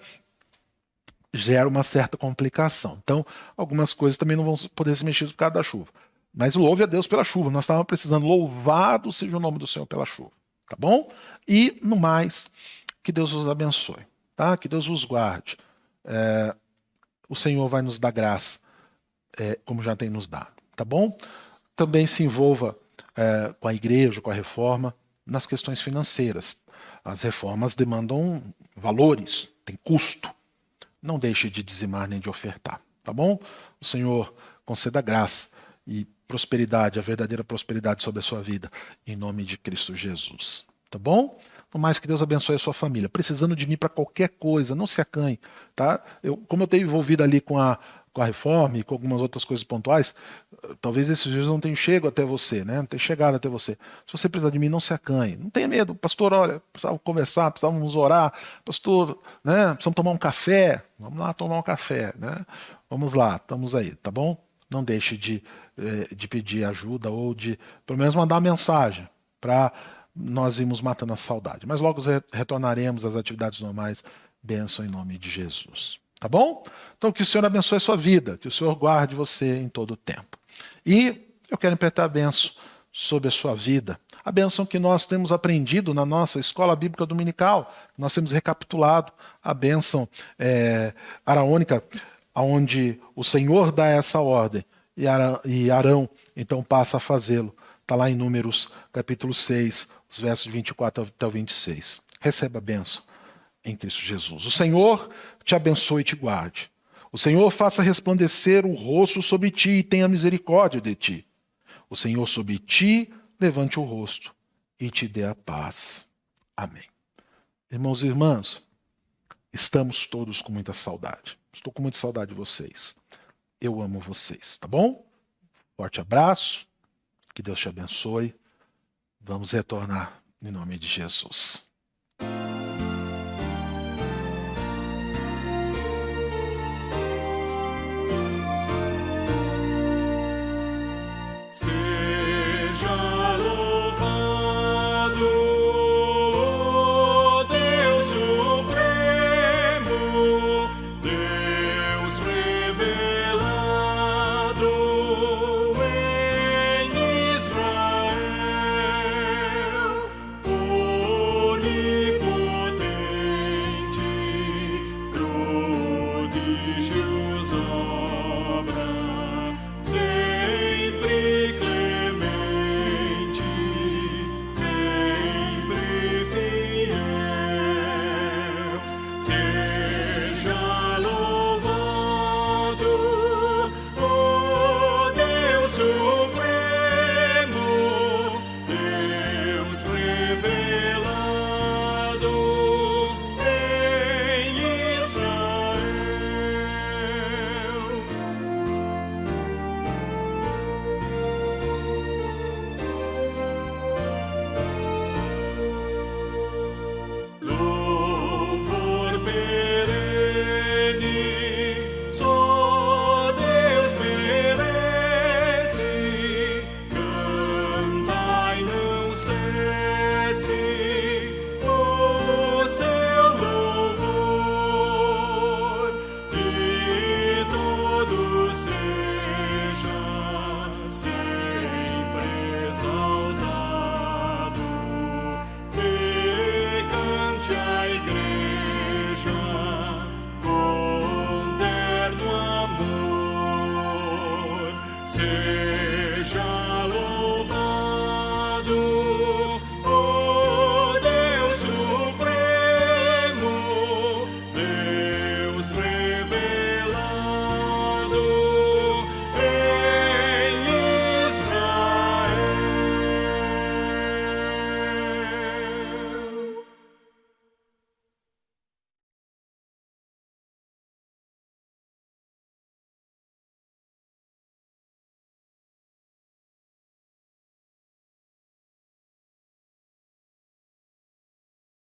gera uma certa complicação. Então, algumas coisas também não vão poder ser mexidas por causa da chuva. Mas louve a Deus pela chuva. Nós estávamos precisando. Louvado seja o nome do Senhor pela chuva. Tá bom? E, no mais, que Deus os abençoe. Tá? Que Deus os guarde. O Senhor vai nos dar graça, como já tem nos dado. Tá bom? Também se envolva com a igreja, com a reforma, nas questões financeiras. As reformas demandam valores, tem custo. Não deixe de dizimar nem de ofertar, tá bom? O Senhor conceda graça e prosperidade, a verdadeira prosperidade sobre a sua vida, em nome de Cristo Jesus, tá bom? No mais, que Deus abençoe a sua família. Precisando de mim para qualquer coisa, não se acanhe, tá? Como eu tenho envolvido ali com a reforma e com algumas outras coisas pontuais, talvez esses dias não tenham chegado até você, né? Não tenham chegado até você. Se você precisar de mim, não se acanhe. Não tenha medo. Pastor, olha, precisamos conversar, precisamos orar. Pastor, né? Precisamos tomar um café. Vamos lá tomar um café, né? Vamos lá, estamos aí, tá bom? Não deixe de pedir ajuda ou de, pelo menos, mandar uma mensagem para nós irmos matando a saudade. Mas logo retornaremos às atividades normais. Bênção em nome de Jesus. Tá bom? Então, que o Senhor abençoe a sua vida, que o Senhor guarde você em todo o tempo. E eu quero impetrar a bênção sobre a sua vida. A bênção que nós temos aprendido na nossa escola bíblica dominical. Nós temos recapitulado a bênção araônica, onde o Senhor dá essa ordem e Arão então passa a fazê-lo. Está lá em Números capítulo 6, os versos 24 até o 26. Receba a bênção em Cristo Jesus. O Senhor te abençoe e te guarde. O Senhor faça resplandecer o rosto sobre ti e tenha misericórdia de ti. O Senhor sobre ti levante o rosto e te dê a paz. Amém. Irmãos e irmãs, estamos todos com muita saudade. Estou com muita saudade de vocês. Eu amo vocês, tá bom? Forte abraço. Que Deus te abençoe. Vamos retornar em nome de Jesus.